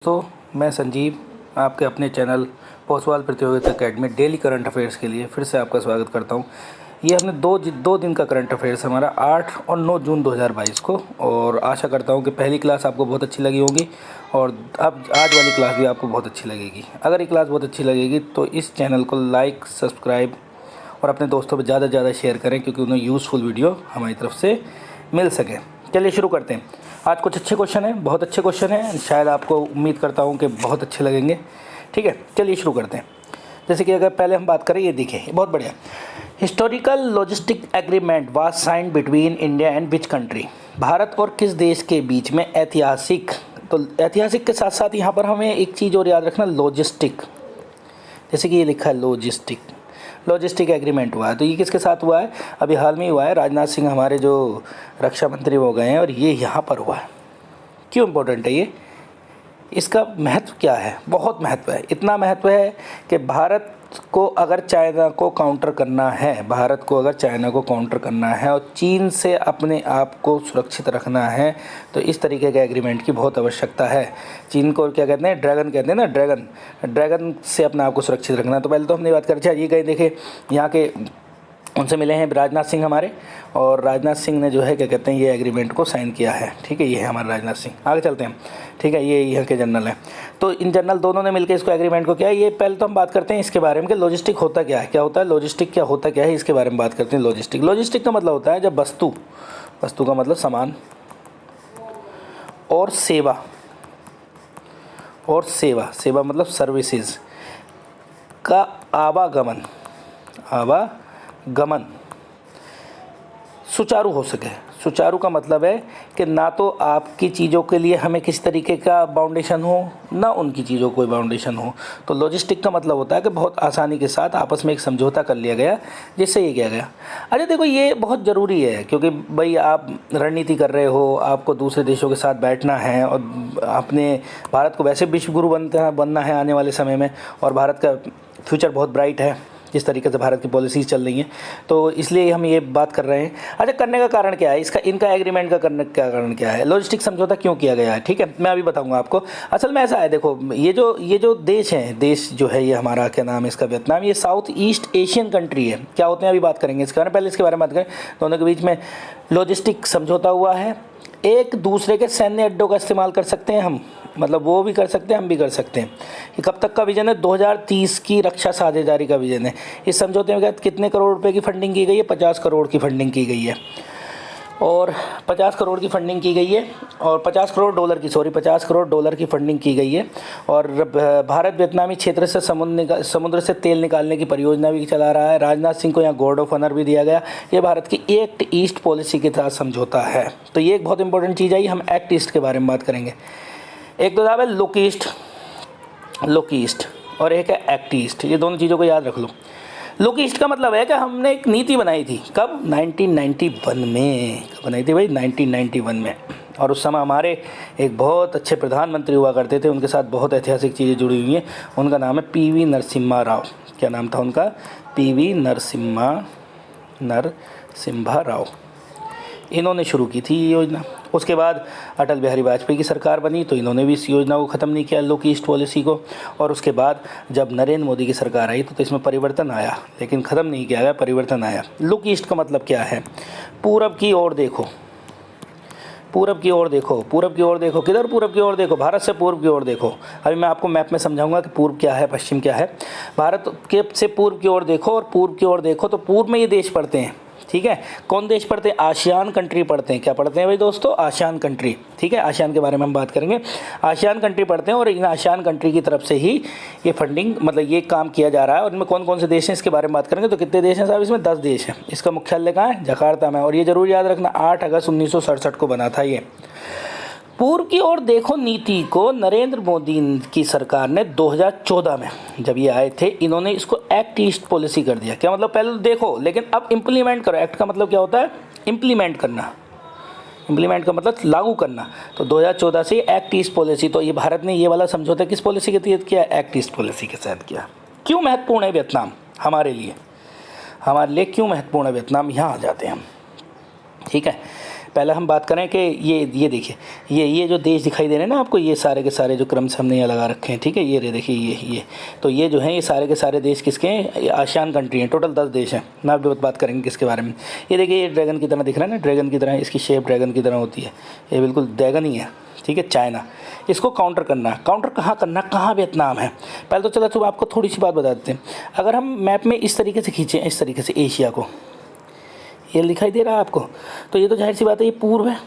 दोस्तों, मैं संजीव आपके अपने चैनल पोस्टवाल प्रतियोगिता अकेडमी डेली करंट अफेयर्स के लिए फिर से आपका स्वागत करता हूं। ये हमने दो दिन का करंट अफेयर्स हमारा 8 और 9 जून 2022 को, और आशा करता हूं कि पहली क्लास आपको बहुत अच्छी लगी होगी और अब आज वाली क्लास भी आपको बहुत अच्छी लगेगी। अगर ये क्लास बहुत अच्छी लगेगी तो इस चैनल को लाइक, सब्सक्राइब और अपने दोस्तों पर ज़्यादा से ज़्यादा शेयर करें, क्योंकि उन्हें यूज़फुल वीडियो हमारी तरफ से मिल सके। चलिए शुरू करते हैं। आज कुछ अच्छे क्वेश्चन हैं, बहुत अच्छे क्वेश्चन हैं, शायद आपको उम्मीद करता हूं कि बहुत अच्छे लगेंगे। ठीक है, चलिए शुरू करते हैं। जैसे कि अगर पहले हम बात करें, ये देखिए बहुत बढ़िया। Historical logistic agreement was signed between India and which country. Bharat और किस देश के बीच में ऐतिहासिक, तो ऐतिहासिक के साथ साथ यहाँ पर हमें एक चीज़ और याद रखना, लॉजिस्टिक। जैसे कि ये लिखा है लॉजिस्टिक एग्रीमेंट हुआ है, तो ये किसके साथ हुआ है? अभी हाल में ही हुआ है। राजनाथ सिंह हमारे जो रक्षा मंत्री हो गए हैं और ये यहाँ पर हुआ है। क्यों इम्पोर्टेंट है ये? इसका महत्व क्या है? बहुत महत्व है। इतना महत्व है कि भारत को अगर चाइना को काउंटर करना है और चीन से अपने आप को सुरक्षित रखना है, तो इस तरीके के एग्रीमेंट की बहुत आवश्यकता है। चीन को क्या कहते हैं? ड्रैगन कहते हैं ना, ड्रैगन से अपने आप को सुरक्षित रखना। तो पहले तो हमने बात करी, ये कहीं देखे यहाँ के उनसे मिले हैं राजनाथ सिंह हमारे, और राजनाथ सिंह ने जो है क्या कहते हैं, ये एग्रीमेंट को साइन किया है। ठीक है, ये है हमारा राजनाथ सिंह। आगे चलते हैं। ठीक है, ये यहाँ के जनरल हैं। तो इन जनरल दोनों ने मिलकर इसको एग्रीमेंट को किया। ये पहले तो हम बात करते हैं इसके बारे में कि लॉजिस्टिक होता क्या है, लॉजिस्टिक क्या होता है, इसके बारे में बात करते हैं। लॉजिस्टिक का मतलब होता है जब वस्तु का मतलब सामान और सेवा मतलब सर्विसेज का आवागमन सुचारू हो सके। सुचारू का मतलब है कि ना तो आपकी चीज़ों के लिए हमें किसी तरीके का बाउंडेशन हो, ना उनकी चीज़ों को कोई बाउंडेशन हो। तो लॉजिस्टिक का मतलब होता है कि बहुत आसानी के साथ आपस में एक समझौता कर लिया गया, जिससे ये किया गया। अच्छा देखो, ये बहुत ज़रूरी है, क्योंकि भाई आप रणनीति कर रहे हो, आपको दूसरे देशों के साथ बैठना है और अपने भारत को वैसे विश्व गुरु बनना है आने वाले समय में, और भारत का फ्यूचर बहुत ब्राइट है जिस तरीके से भारत की पॉलिसीज़ चल रही हैं। तो इसलिए हम ये बात कर रहे हैं। अच्छा, करने का कारण क्या है इनका एग्रीमेंट का करने का कारण क्या है? लॉजिस्टिक समझौता क्यों किया गया है? ठीक है, मैं अभी बताऊंगा आपको। असल में ऐसा है, देखो ये जो देश जो है, ये हमारा क्या नाम है इसका, वियतनाम, ये साउथ ईस्ट एशियन कंट्री है। क्या होते हैं अभी बात करेंगे इसके बारे में, पहले इसके बारे में बात करें। दोनों के बीच में लॉजिस्टिक समझौता हुआ है। एक दूसरे के सैन्य अड्डों का इस्तेमाल कर सकते हैं हम, मतलब वो भी कर सकते हैं, हम भी कर सकते हैं। ये कब तक का विजन है? 2030 की रक्षा साझेदारी का विजन है। इस समझौते में कितने करोड़ रुपए की फंडिंग की गई है? 50 करोड़ की फंडिंग की गई है, और 50 करोड़ की फंडिंग की गई है, और 50 करोड़ डॉलर की फंडिंग की गई है। और भारत वियतनामी क्षेत्र से समुद्र से तेल निकालने की परियोजना भी चला रहा है। राजनाथ सिंह को यहाँ गार्ड ऑफ ऑनर भी दिया गया। ये भारत की एक्ट ईस्ट पॉलिसी के तहत समझौता है। तो ये एक बहुत इंपॉर्टेंट चीज़ आई। हम एक्ट ईस्ट के बारे में बात करेंगे। एक तो है लुक ईस्ट और एक है एक्ट ईस्ट। ये दोनों चीज़ों को याद रख लो। लुक ईस्ट का मतलब है कि हमने एक नीति बनाई थी। कब? 1991 में। कब बनाई थी भाई? 1991 में। और उस समय हमारे एक बहुत अच्छे प्रधानमंत्री हुआ करते थे, उनके साथ बहुत ऐतिहासिक चीज़ें जुड़ी हुई हैं। उनका नाम है पीवी नरसिम्हा राव। क्या नाम था उनका? पीवी नरसिम्हा राव। इन्होंने शुरू की थी ये योजना। उसके बाद अटल बिहारी वाजपेयी की सरकार बनी, तो इन्होंने भी इस योजना को ख़त्म नहीं किया, लुक ईस्ट पॉलिसी को। और उसके बाद जब नरेंद्र मोदी की सरकार आई तो इसमें परिवर्तन आया, लेकिन ख़त्म नहीं किया गया, परिवर्तन आया। लुक ईस्ट का मतलब क्या है? पूरब की ओर देखो। किधर पूरब की ओर देखो? भारत से पूर्व की ओर देखो। अभी मैं आपको मैप में समझाऊंगा कि पूर्व क्या है, पश्चिम क्या है। भारत के से पूर्व की ओर देखो और पूर्व की ओर देखो, तो पूर्व में ये देश पड़ते हैं। ठीक है, कौन देश पढ़ते हैं? आसियान कंट्री पढ़ते हैं। क्या पढ़ते हैं भाई दोस्तों? ASEAN country. ठीक है, आसियान के बारे में हम बात करेंगे। आसियान कंट्री पढ़ते हैं, और इन आसियान कंट्री की तरफ से ही ये फंडिंग, मतलब ये काम किया जा रहा है। और इनमें कौन कौन से देश हैं इसके बारे में बात करेंगे। तो कितने देश हैं साहब? इसमें 10 देश हैं। इसका मुख्यालय कहाँ है? जकार्ता में। और ये जरूर याद रखना, 8 अगस्त 1967 को बना था ये। पूर्व की ओर देखो नीति को नरेंद्र मोदी की सरकार ने 2014 में जब ये आए थे, इन्होंने इसको एक्ट ईस्ट पॉलिसी कर दिया। क्या मतलब? पहले तो देखो, लेकिन अब इम्प्लीमेंट करो। एक्ट का मतलब क्या होता है? इम्प्लीमेंट करना। इम्प्लीमेंट का मतलब लागू करना। तो 2014 से एक्ट ईस्ट पॉलिसी, तो ये भारत ने ये वाला समझौता किस पॉलिसी के तहत किया? एक्ट ईस्ट पॉलिसी के तहत किया। क्यों महत्वपूर्ण है वियतनाम हमारे लिए क्यों महत्वपूर्ण है वियतनाम? यहाँ आ जाते हैं हम। ठीक है, पहले हम बात करें कि ये देखिए, ये जो देश दिखाई दे रहे हैं ना आपको, ये सारे के सारे जो क्रम से हमने यहाँ लगा रखे हैं, ठीक है, ये देखिए ये तो ये जो हैं ये सारे के सारे देश किसके हैं, आसियान कंट्री हैं, टोटल 10 देश हैं। मैं आप बात करेंगे किसके बारे में। ये देखिए, ये ड्रैगन की तरह दिख रहा है ना, ड्रैगन की तरह, इसकी शेप ड्रैगन की तरह होती है, ये बिल्कुल ड्रैगन ही है, ठीक है। चाइना, इसको काउंटर करना है। काउंटर कहाँ करना है, कहाँ वियतनाम है। पहले तो चलो आपको थोड़ी सी बात बता देते हैं। अगर हम मैप में इस तरीके से खींचें, इस तरीके से एशिया को, ये दिखाई दे रहा है आपको, तो ये तो जाहिर सी बात है ये पूर्व है,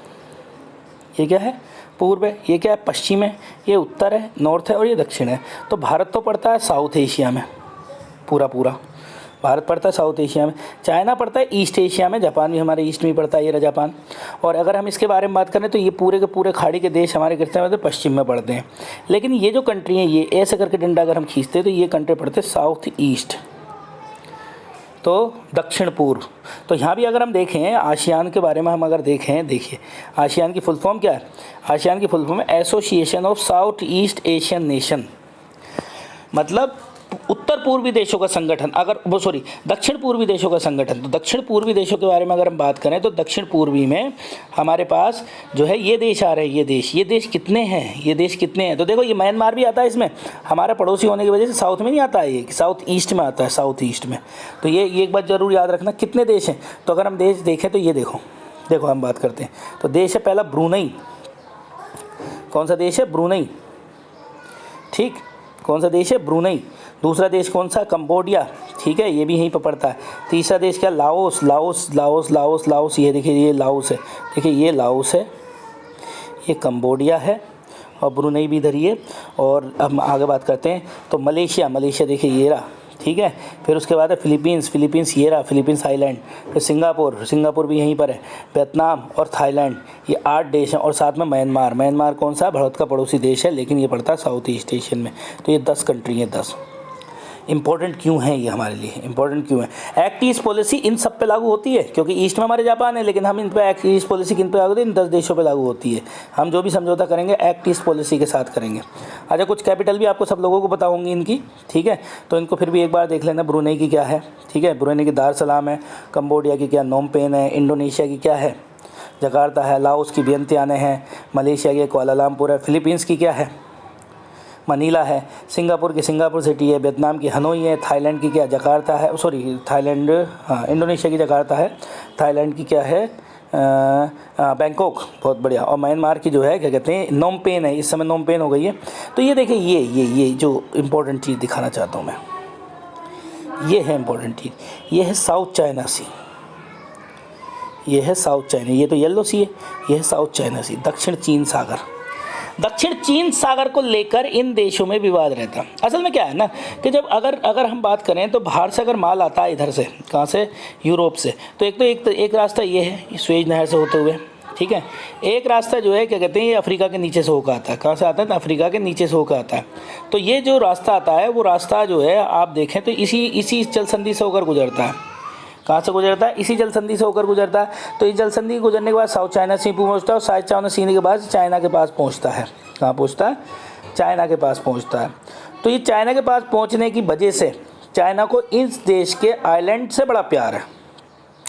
ये क्या है, पूर्व है, ये क्या है, पश्चिम है, ये उत्तर है, नॉर्थ है, और ये दक्षिण है। तो भारत तो पड़ता है साउथ एशिया में, पूरा भारत पड़ता है साउथ एशिया में। चाइना पड़ता है ईस्ट एशिया में, जापान भी हमारे ईस्ट में पड़ता है, ये रहा जापान। और अगर हम इसके बारे में बात करें तो ये पूरे के पूरे खाड़ी के देश हमारे कितने मतलब पश्चिम में पड़ते हैं। लेकिन ये जो कंट्री हैं, ये ऐसे करके डंडा अगर हम खींचते हैं तो ये कंट्री पड़ते हैं साउथ ईस्ट, तो दक्षिण पूर्व। तो यहाँ भी अगर हम देखें आसियान के बारे में, हम अगर देखें, देखिए आसियान की फुल फॉर्म क्या है, आसियान की फुल फॉर्म है association of south east Asian nation, मतलब उत्तर पूर्वी देशों का संगठन, अगर वो सॉरी दक्षिण पूर्वी देशों का संगठन। तो दक्षिण पूर्वी देशों के बारे में अगर हम बात करें तो दक्षिण पूर्वी में हमारे पास जो है ये देश आ रहे हैं, ये देश कितने हैं, ये देश कितने हैं। तो देखो ये म्यांमार भी आता है इसमें, हमारा पड़ोसी होने की वजह से साउथ में नहीं आता है, ये साउथ ईस्ट में आता है, साउथ ईस्ट में। तो ये एक बात ज़रूर याद रखना, कितने देश हैं। तो अगर हम देश देखें तो ये देखो हम बात करते हैं तो देश है पहला ब्रूनई। कौन सा देश है, ब्रूनई, ठीक, कौन सा देश है, ब्रूनई। दूसरा देश कौन सा, कंबोडिया, ठीक है, ये भी यहीं पर पड़ता है। तीसरा देश क्या, लाओस, ये देखिए ये लाओस है, देखिए ये लाओस है, ये कंबोडिया है, और ब्रुनई भी इधर ही है। और अब आगे बात करते हैं तो मलेशिया देखिए ये रहा, ठीक है। फिर उसके बाद है फिलीपींस ये रहा, फिलीपींस आइलैंड। फिर सिंगापुर भी यहीं पर है। वियतनाम और थाईलैंड, ये 8 देश हैं। और साथ में म्यांमार कौन सा, भारत का पड़ोसी देश है, लेकिन ये पड़ता है साउथ ईस्ट एशियन में। तो ये 10 कंट्री हैं, 10। इंपॉर्टेंट क्यों है ये हमारे लिए, इंपॉर्टेंट क्यों है। एक्ट ईस्ट पॉलिसी इन सब पे लागू होती है, क्योंकि ईस्ट में हमारे जापान है, लेकिन हम इन पे एक्ट ईस्ट पॉलिसी किन पे लागू होती है, इन 10 देशों पे लागू होती है। हम जो भी समझौता करेंगे एक्ट ईस्ट पॉलिसी के साथ करेंगे। अच्छा, कुछ कैपिटल भी आपको सब लोगों को पता होंगी इनकी, ठीक है, तो इनको फिर भी एक बार देख लेना। ब्रुनई की क्या है, ठीक है, ब्रुनई की दार सलाम है। कंबोडिया की क्या, नोम पेन है। इंडोनेशिया की क्या है, जकार्ता है। लाओस की वियंतियाने हैं। मलेशिया की कुआलालंपुर है। फिलीपींस की क्या है, मनीला है। सिंगापुर की सिंगापुर सिटी है। वियतनाम की हनोई है। थाईलैंड की क्या, जकार्ता है, सॉरी थाईलैंड, हाँ इंडोनेशिया की जकार्ता है। थाईलैंड की क्या है, बैंकॉक, बहुत बढ़िया। और म्यांमार की जो है क्या कहते हैं, नोम पेन है, इस समय नोम पेन हो गई है। तो ये देखिए ये जो इम्पोर्टेंट चीज़ दिखाना चाहता हूँ मैं, ये है इम्पोर्टेंट चीज़, ये है साउथ चाइना सी, ये है साउथ चाइना, ये तो येलो सी है, ये है साउथ चाइना सी, दक्षिण चीन सागर। दक्षिण चीन सागर को लेकर इन देशों में विवाद रहता है। असल में क्या है ना कि जब अगर हम बात करें तो बाहर से अगर माल आता है, इधर से, कहाँ से, यूरोप से, तो एक रास्ता ये है स्वेज नहर से होते हुए, ठीक है। एक रास्ता जो है क्या कहते हैं, ये अफ्रीका के नीचे से होकर आता है। कहाँ से आता है, तो अफ्रीका के नीचे से होकर आता है। तो ये जो रास्ता आता है, वो रास्ता जो है आप देखें तो इसी जल संधि से होकर गुजरता है। कहाँ से गुजरता है, इसी जल संधि से होकर गुजरता है। तो इस जल संधि गुजरने के बाद साउथ चाइना सी पहुँचता है, और साउथ चाइना सी के बाद चाइना के पास पहुँचता है। कहाँ पहुँचता है, चाइना के पास पहुँचता है। तो ये चाइना के पास पहुँचने की वजह से चाइना को इस देश के आइलैंड से बड़ा प्यार है।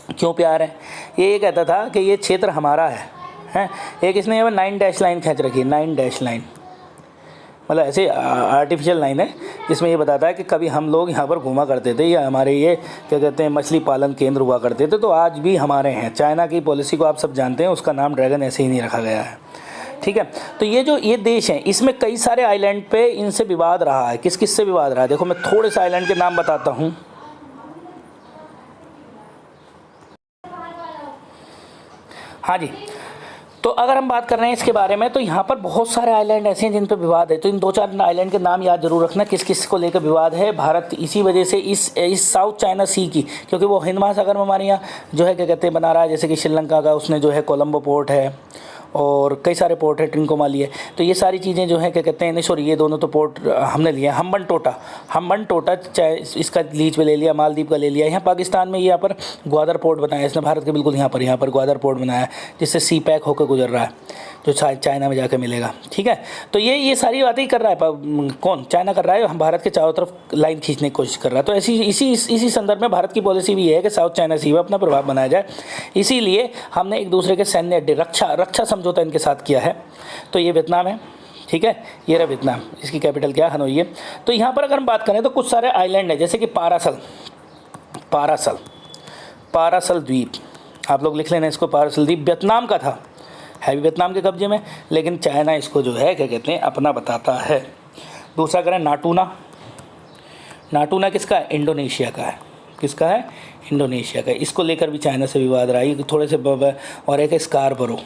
क्यों प्यार है, ये कहता था कि ये क्षेत्र हमारा है। एक इसने यहाँ 9 डैश लाइन खींच रखी है, 9 डैश लाइन, मतलब ऐसे आर्टिफिशियल लाइन है जिसमें ये बताता है कि कभी हम लोग यहाँ पर घूमा करते थे, या हमारे ये क्या कहते हैं मछली पालन केंद्र हुआ करते थे, तो आज भी हमारे हैं। चाइना की पॉलिसी को आप सब जानते हैं, उसका नाम ड्रैगन ऐसे ही नहीं रखा गया है, ठीक है। तो ये देश हैं, इसमें कई सारे आइलैंड पे इनसे विवाद रहा है। किस किस से विवाद रहा है, देखो मैं थोड़े से आइलैंड के नाम बताता हूँ। हाँ जी, तो अगर हम बात कर रहे हैं इसके बारे में, तो यहाँ पर बहुत सारे आइलैंड ऐसे हैं जिन पर विवाद है। तो इन 2-4 आइलैंड के नाम याद जरूर रखना, किस किस को लेकर विवाद है। भारत इसी वजह से इस साउथ चाइना सी की, क्योंकि वो हिंद महासागर में हमारे यहाँ जो है क्या कहते हैं बना रहा है, जैसे कि श्रीलंका का उसने जो है कोलंबो पोर्ट है, और कई सारे पोर्ट है, ट्रिंकोमाली है। तो ये सारी चीज़ें जो हैं क्या कहते हैं, नहीं सॉरी ये दोनों तो पोर्ट हमने लिए हैं। हम्बनटोटा चाहे इसका लीज पे ले लिया, मालदीव का ले लिया। यहाँ पाकिस्तान में यहाँ पर ग्वादर पोर्ट बनाया इसने, भारत के बिल्कुल यहाँ पर ग्वादर पोर्ट बनाया जिससे सी पैक होकर गुजर रहा है, जो चाइना में जाकर मिलेगा। ठीक है, तो ये सारी बातें ही कर रहा है कौन, चाइना कर रहा है, हम भारत के चारों तरफ लाइन खींचने की कोशिश कर रहा है। तो इसी संदर्भ में भारत की पॉलिसी भी है कि साउथ चाइना सी में अपना प्रभाव बनाया जाए। इसीलिए हमने एक दूसरे के सैन्य अड्डे, रक्षा समझौता इनके साथ किया है। तो ये वियतनाम है, ठीक है, ये रहा वियतनाम, इसकी कैपिटल क्या है, हनोई है। तो यहाँ पर अगर हम बात करें तो कुछ सारे आइलैंड है, जैसे कि पारासल द्वीप, आप लोग लिख लेना इसको, पारासल द्वीप वियतनाम का था, है भी वियतनाम के कब्जे में, लेकिन चाइना इसको जो है क्या कहते हैं अपना बताता है। दूसरा करें नाटूना किसका है, इंडोनेशिया का है। किसका है, इंडोनेशिया का। इसको लेकर भी चाइना से विवाद रहा है थोड़े से। और एक है स्कारबरो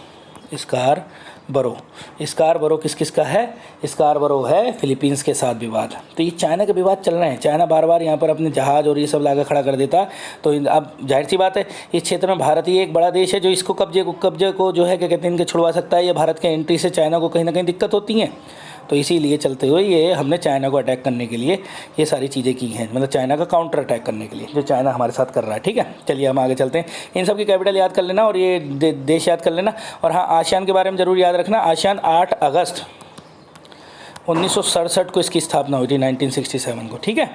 किसका है, स्कारबरो है फिलीपींस के साथ विवाद। तो ये चाइना के विवाद चल रहे हैं। चाइना बार बार यहाँ पर अपने जहाज़ और ये सब लाकर खड़ा कर देता। तो अब जाहिर सी बात है इस क्षेत्र में भारत ही एक बड़ा देश है जो इसको कब्जे को जो है क्या कहते हैं इनके छुड़वा सकता है। या भारत के एंट्री से चाइना को कहीं ना कहीं दिक्कत होती है। तो इसीलिए चलते हुए ये हमने चाइना को अटैक करने के लिए ये सारी चीज़ें की हैं, मतलब चाइना का काउंटर अटैक करने के लिए जो चाइना हमारे साथ कर रहा है। ठीक है, चलिए हम आगे चलते हैं। इन सब की कैपिटल याद कर लेना और ये देश याद कर लेना। और हाँ, आसियान के बारे में ज़रूर याद रखना। आसियान 8 अगस्त 1967 को इसकी स्थापना हुई थी, 1967 को। ठीक है,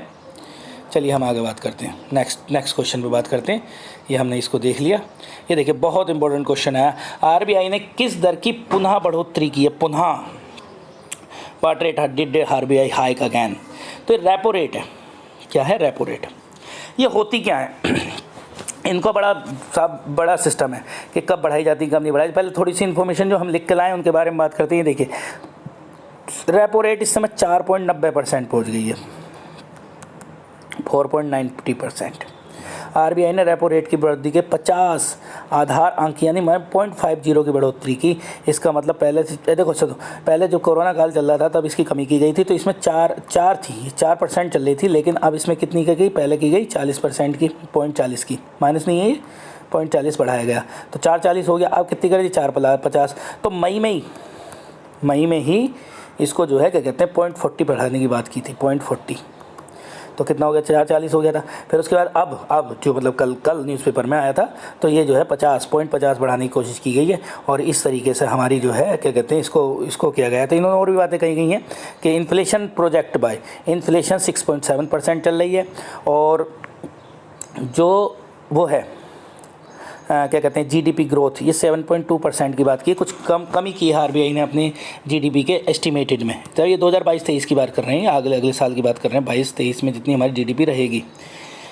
चलिए हम आगे बात करते हैं, नेक्स्ट क्वेश्चन पे बात करते हैं। ये हमने इसको देख लिया। ये देखिए बहुत इंपॉर्टेंट क्वेश्चन आया, आरबीआई ने किस दर की पुनः बढ़ोतरी की है, पुनः what rate did RBI hike again. तो रेपो रेट है, क्या है रेपो रेट, ये होती क्या है इनका बड़ा सिस्टम है कि कब बढ़ाई जाती है कब नहीं बढ़ाई। पहले थोड़ी सी इन्फॉर्मेशन जो हम लिख के लाएँ उनके बारे में बात करते हैं। देखिए रेपो रेट इस समय 4.90% पहुँच गई है, 4.90%। आरबीआई ने रेपो रेट की वृद्धि के 50 आधार अंक यानी 0.50 की बढ़ोतरी की। इसका मतलब पहले से देखो पहले जो कोरोना काल चल रहा था तब इसकी कमी की गई थी, तो इसमें 4% चल रही थी, लेकिन अब इसमें कितनी की गई, पहले की गई 40% की, 0.40 की, माइनस नहीं है ये, 0.40 बढ़ाया गया, तो 4.40 हो गया। अब कितनी करी थी, 4.50। तो मई में ही इसको जो है क्या कहते हैं 0.40 बढ़ाने की बात की थी, 0.40। तो कितना हो गया, 4.40 हो गया था। फिर उसके बाद अब जो मतलब कल न्यूज़पेपर में आया था, तो ये जो है 50 बढ़ाने की कोशिश की गई है। और इस तरीके से हमारी जो है क्या कहते हैं इसको किया गया था। इन्होंने और भी बातें कही गई हैं कि इन्फ्लेशन प्रोजेक्ट बाय इन्फ्लेशन 6.7% चल रही है। और जो वो है क्या कहते हैं जीडीपी ग्रोथ, ये 7.2% की बात की, कुछ कमी की है आरबीआई ने अपनी जीडीपी के एस्टिमेटेड में। तो ये 2022-23 की बात कर रहे हैं, अगले साल की बात कर रहे हैं, 22-23 में जितनी हमारी जीडीपी रहेगी।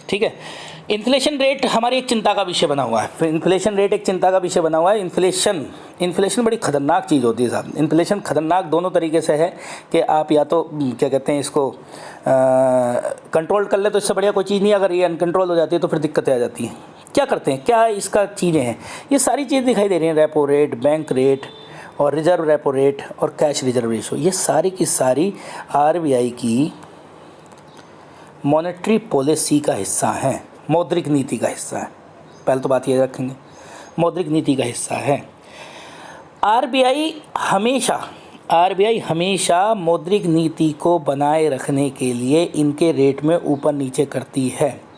ठीक है, इन्फ्लेशन रेट हमारी एक चिंता का विषय बना हुआ है। इन्फ्लेशन रेट एक चिंता का विषय बना हुआ है। इन्फ्लेशन बड़ी ख़तरनाक चीज़ होती है साहब। इन्फ्लेशन ख़तरनाक दोनों तरीके से है कि आप या तो क्या कहते हैं इसको कंट्रोल कर ले तो इससे बढ़िया कोई चीज़ नहीं। अगर ये अनकंट्रोल हो जाती है तो फिर दिक्कतें आ जाती हैं। क्या करते हैं, क्या इसका चीज़ें हैं, ये सारी चीज़ दिखाई दे रही हैं। रेपो रेट, बैंक रेट और रिजर्व रेपो रेट और कैश रिजर्व रेशो, ये सारी की सारी आरबीआई की मॉनेटरी पॉलिसी का हिस्सा है, मौद्रिक नीति का हिस्सा है। पहले तो बात ये रखेंगे, मौद्रिक नीति का हिस्सा है। आरबीआई हमेशा मौद्रिक नीति को बनाए रखने के लिए इनके रेट में ऊपर नीचे करती है,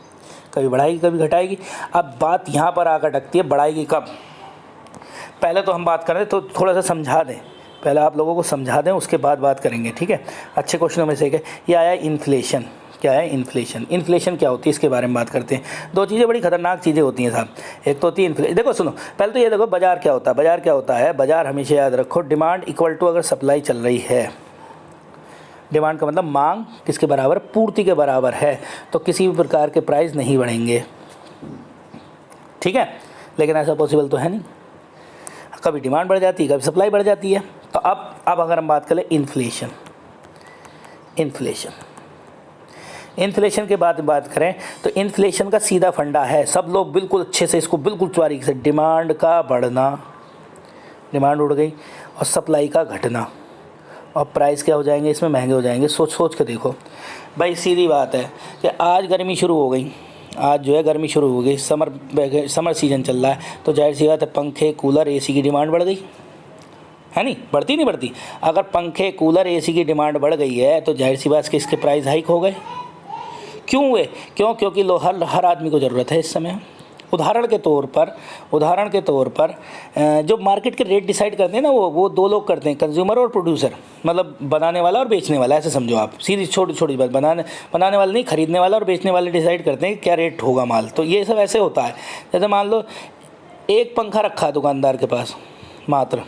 कभी बढ़ाएगी कभी घटाएगी। अब बात यहाँ पर आकर अटकती है, बढ़ाएगी कब। पहले तो हम बात करें तो थोड़ा सा समझा दें, पहले आप लोगों को समझा दें, उसके बाद बात करेंगे। ठीक है, अच्छे क्वेश्चनों में से एक है ये आया इन्फ्लेशन। क्या है इन्फ्लेशन क्या होती है, इसके बारे में बात करते हैं। दो चीज़ें बड़ी खतरनाक चीज़ें होती हैं साहब। एक तो होती है इन्फ्लेशन, देखो सुनो, पहले तो ये देखो बाजार क्या होता है। बाजार हमेशा याद रखो, डिमांड इक्वल टू अगर सप्लाई चल रही है, डिमांड का मतलब मांग किसके बराबर, पूर्ति के बराबर है, तो किसी भी प्रकार के प्राइस नहीं बढ़ेंगे। ठीक है, लेकिन ऐसा पॉसिबल तो है नहीं, कभी डिमांड बढ़ जाती है कभी सप्लाई बढ़ जाती है। तो अब अगर हम बात करें इन्फ्लेशन के बाद बात करें तो इन्फ्लेशन का सीधा फंडा है, सब लोग बिल्कुल अच्छे से इसको बिल्कुल बारीकी से, डिमांड का बढ़ना, डिमांड उड़ गई, और सप्लाई का घटना, और प्राइस क्या हो जाएंगे, इसमें महंगे हो जाएंगे। सोच के देखो भाई, सीधी बात है कि आज गर्मी शुरू हो गई, आज जो है गर्मी शुरू हो गई, समर सीज़न चल रहा है, तो जाहिर सी बात है पंखे कूलर एसी की डिमांड बढ़ गई। है नहीं, बढ़ती नहीं बढ़ती। अगर पंखे कूलर एसी की डिमांड बढ़ गई है तो जाहिर सी बात इसके प्राइस हाइक हो गए। क्यों हुए? क्योंकि हर आदमी को ज़रूरत है इस समय। उदाहरण के तौर पर जो मार्केट के रेट डिसाइड करते हैं ना, वो दो लोग करते हैं, कंज्यूमर और प्रोड्यूसर, मतलब बनाने वाला और बेचने वाला, ऐसे समझो आप। सीधी छोटी बात, बनाने वाला नहीं, खरीदने वाला और बेचने वाले डिसाइड करते हैं कि क्या रेट होगा माल। तो ये सब ऐसे होता है। जैसे मान लो एक पंखा रखा है दुकानदार के पास, मात्र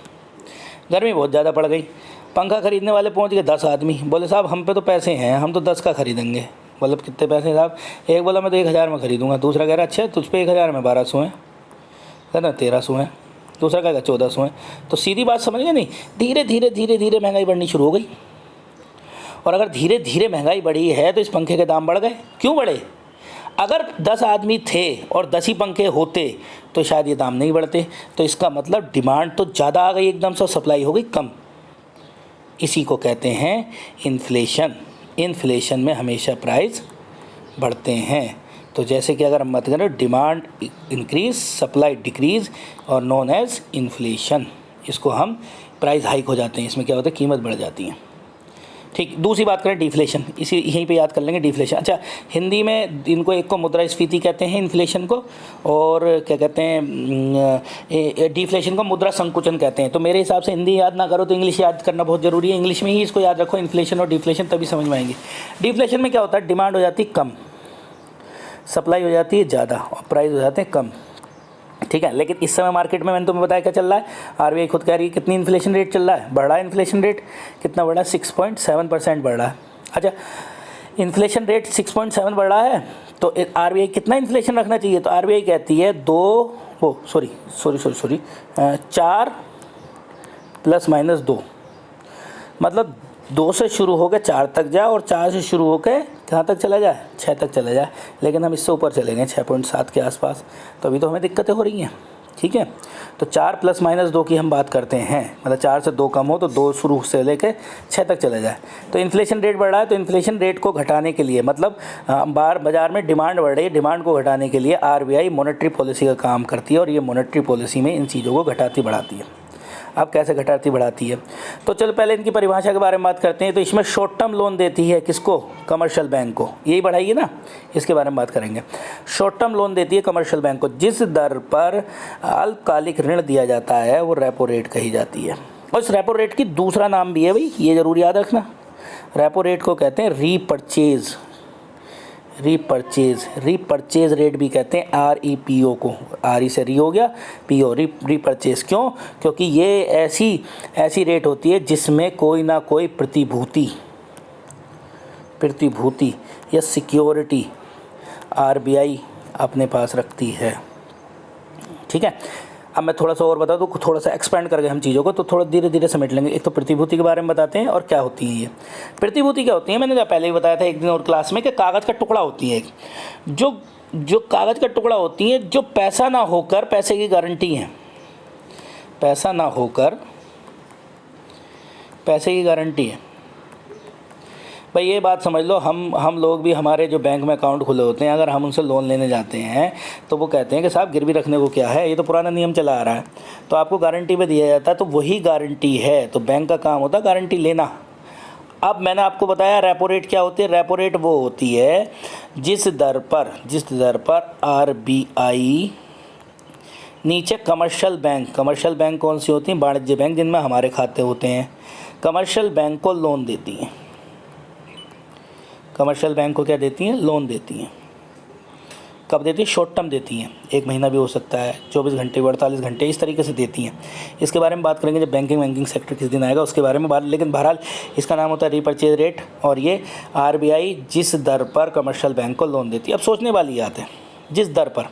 गर्मी बहुत ज़्यादा पड़ गई, पंखा खरीदने वाले पहुंच गए 10 आदमी, बोले साहब हम पे तो पैसे हैं, हम तो 10 का खरीदेंगे। मतलब कितने पैसे साहब? एक बोला मैं तो 1000 में खरीदूंगा, दूसरा कह रहा अच्छा तुझ पे 1000 में 1200 है ना, 1300 है, दूसरा कहेगा 1400 है। तो सीधी बात समझ गए नहीं? धीरे धीरे महंगाई बढ़नी शुरू हो गई। और अगर धीरे धीरे महंगाई बढ़ी है तो इस पंखे के दाम बढ़ गए। क्यों बढ़े? अगर 10 आदमी थे और 10 ही पंखे होते तो शायद ये दाम नहीं बढ़ते। तो इसका मतलब डिमांड तो ज़्यादा आ गई एकदम से, सप्लाई हो गई कम। इसी को कहते हैं इन्फ्लेशन। इन्फ्लेशन में हमेशा प्राइस बढ़ते हैं। तो जैसे कि अगर हम बात करें डिमांड इंक्रीज, सप्लाई डिक्रीज और नोन एज इन्फ्लेशन, इसको हम प्राइस हाइक हो जाते हैं। इसमें क्या होता है? कीमत बढ़ जाती है। ठीक। दूसरी बात करें डिफ्लेशन, इसी यहीं पे याद कर लेंगे डिफ्लेशन। अच्छा, हिंदी में इनको एक को मुद्रास्फीति कहते हैं इन्फ्लेशन को, और क्या कहते हैं डिफ्लेशन को मुद्रा संकुचन कहते हैं। तो मेरे हिसाब से हिंदी याद ना करो तो इंग्लिश याद करना बहुत ज़रूरी है। इंग्लिश में ही इसको याद रखो, इन्फ्लेशन और डिफ्लेशन, तभी समझ में आएंगे। डिफ्लेशन में क्या होता है? डिमांड हो जाती है कम, सप्लाई हो जाती है ज़्यादा और प्राइस हो जाते हैं कम। ठीक है। लेकिन इस समय मार्केट में मैंने तुम्हें बताया क्या चल रहा है, आरबीआई खुद कह रही है कितनी इन्फ्लेशन रेट चल रहा है, बढ़ रहा है इन्फ्लेशन रेट। कितना बढ़ रहा है? 6.7% बढ़ रहा है। अच्छा, इन्फ्लेशन रेट 6.7 बढ़ रहा है तो आरबीआई कितना इन्फ्लेशन रखना चाहिए? तो आरबीआई कहती है 4 ±2, मतलब 2 से शुरू होकर 4 तक जाए और 4 से शुरू होकर कहाँ तक चला जाए? 6 तक चला जाए। लेकिन हम इससे ऊपर चलेंगे 6.7 के आसपास, तो अभी तो हमें दिक्कतें हो रही हैं। ठीक है। तो 4 ±2 की हम बात करते हैं, मतलब 4 से 2 कम हो तो 2 शुरू से लेकर 6 तक चला जाए। तो इन्फ्लेशन रेट बढ़ रहा है, तो इन्फ्लेशन रेट को घटाने के लिए, मतलब बाजार में डिमांड बढ़ रही है, डिमांड को घटाने के लिए आरबीआई मॉनेटरी पॉलिसी का काम करती है, और ये मॉनेटरी पॉलिसी में इन चीज़ों को घटाती बढ़ाती है। अब कैसे घटाती बढ़ाती है? तो चलो पहले इनकी परिभाषा के बारे में बात करते हैं। तो इसमें शॉर्ट टर्म लोन देती है किसको? कमर्शियल बैंक को। यही बढ़ाइए ना, इसके बारे में बात करेंगे। शॉर्ट टर्म लोन देती है कमर्शियल बैंक को। जिस दर पर अल्पकालिक ऋण दिया जाता है वो रेपो रेट कही जाती है। और इस रेपो रेट की दूसरा नाम भी है भाई, ये ज़रूर याद रखना। रेपो रेट को कहते हैं रीपरचेज रेट भी कहते हैं, REPO को। RE से री हो गया, PO, रीपरचेज। क्यों? क्योंकि ये ऐसी रेट होती है जिसमें कोई ना कोई प्रतिभूति या सिक्योरिटी आरबीआई अपने पास रखती है। ठीक है। अब मैं थोड़ा सा और बता दूँ, थोड़ा सा एक्सपेंड करके हम चीज़ों को तो थोड़ा धीरे धीरे समेट लेंगे। एक तो प्रतिभूति के बारे में बताते हैं और क्या होती है ये प्रतिभूति। क्या होती है? मैंने पहले ही बताया था एक दिन और क्लास में कि कागज़ का टुकड़ा होती है, जो कागज़ का टुकड़ा होती है, जो पैसा ना होकर पैसे की गारंटी है, पैसा ना होकर पैसे की गारंटी है। भाई ये बात समझ लो, हम लोग भी, हमारे जो बैंक में अकाउंट खुले होते हैं, अगर हम उनसे लोन लेने जाते हैं तो वो कहते हैं कि साहब गिरवी रखने को क्या है, ये तो पुराना नियम चला आ रहा है, तो आपको गारंटी पे दिया जाता है। तो वही गारंटी है, तो बैंक का काम होता है गारंटी लेना। अब मैंने आपको बताया रेपो रेट क्या होती है। रेपो रेट वो होती है जिस दर पर आरबीआई नीचे कमर्शियल बैंक कौन सी होती हैं? वाणिज्य बैंक, जिनमें हमारे खाते होते हैं। कमर्शियल बैंक को लोन देती हैं। कमर्शियल बैंक को क्या देती हैं? लोन देती हैं। कब देती है? शॉर्ट टर्म देती हैं, 1 महीना भी हो सकता है, 24 घंटे, 48 घंटे, इस तरीके से देती हैं। इसके बारे में बात करेंगे जब बैंकिंग सेक्टर किस दिन आएगा उसके बारे में बात। लेकिन बहरहाल इसका नाम होता है रीपरचेज रेट, और ये आरबीआई जिस दर पर कमर्शियल बैंक को लोन देती है। अब सोचने वाली बात है, जिस दर पर,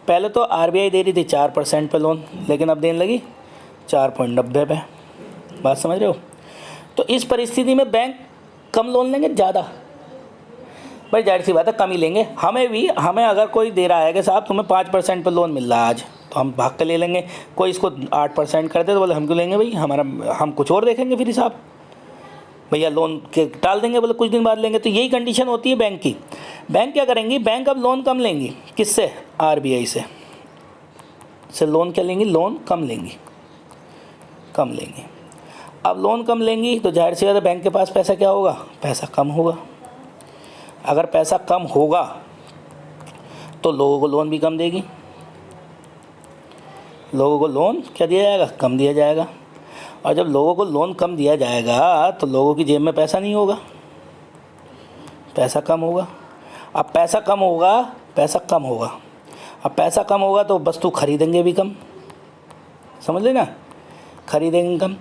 पहले तो आरबीआई दे रही थी 4% पे लोन, लेकिन अब देने लगी 4.90 पे। बात समझ रहे हो? तो इस परिस्थिति में बैंक कम लोन लेंगे ज़्यादा? भाई जाहिर सी बात है कम ही लेंगे। हमें अगर कोई दे रहा है कि साहब तुम्हें 5% पर लोन मिल रहा है आज, तो हम भाग कर ले लेंगे। कोई इसको 8% कर दे तो बोले हम क्यों लेंगे भाई, हम कुछ और देखेंगे फिर हिसाब, भैया लोन के टाल देंगे, बोले कुछ दिन बाद लेंगे। तो यही कंडीशन होती है बैंक की। बैंक क्या करेंगी? बैंक अब लोन कम लेंगी। किससे? आरबीआई से लोन क्या लेंगी? लोन कम लेंगी। अब लोन कम लेंगी तो जाहिर सी बात है बैंक के पास पैसा क्या होगा, पैसा कम होगा। अगर पैसा कम होगा तो लोगों को लोन भी कम देगी, लोगों को लोन क्या दिया जाएगा, कम दिया जाएगा। और जब लोगों को लोन कम दिया जाएगा तो लोगों की जेब में पैसा नहीं होगा, पैसा कम होगा। अब पैसा कम होगा, पैसा कम होगा, अब पैसा कम होगा तो वस्तु खरीदेंगे भी कम, समझ लेना, खरीदेंगे कम,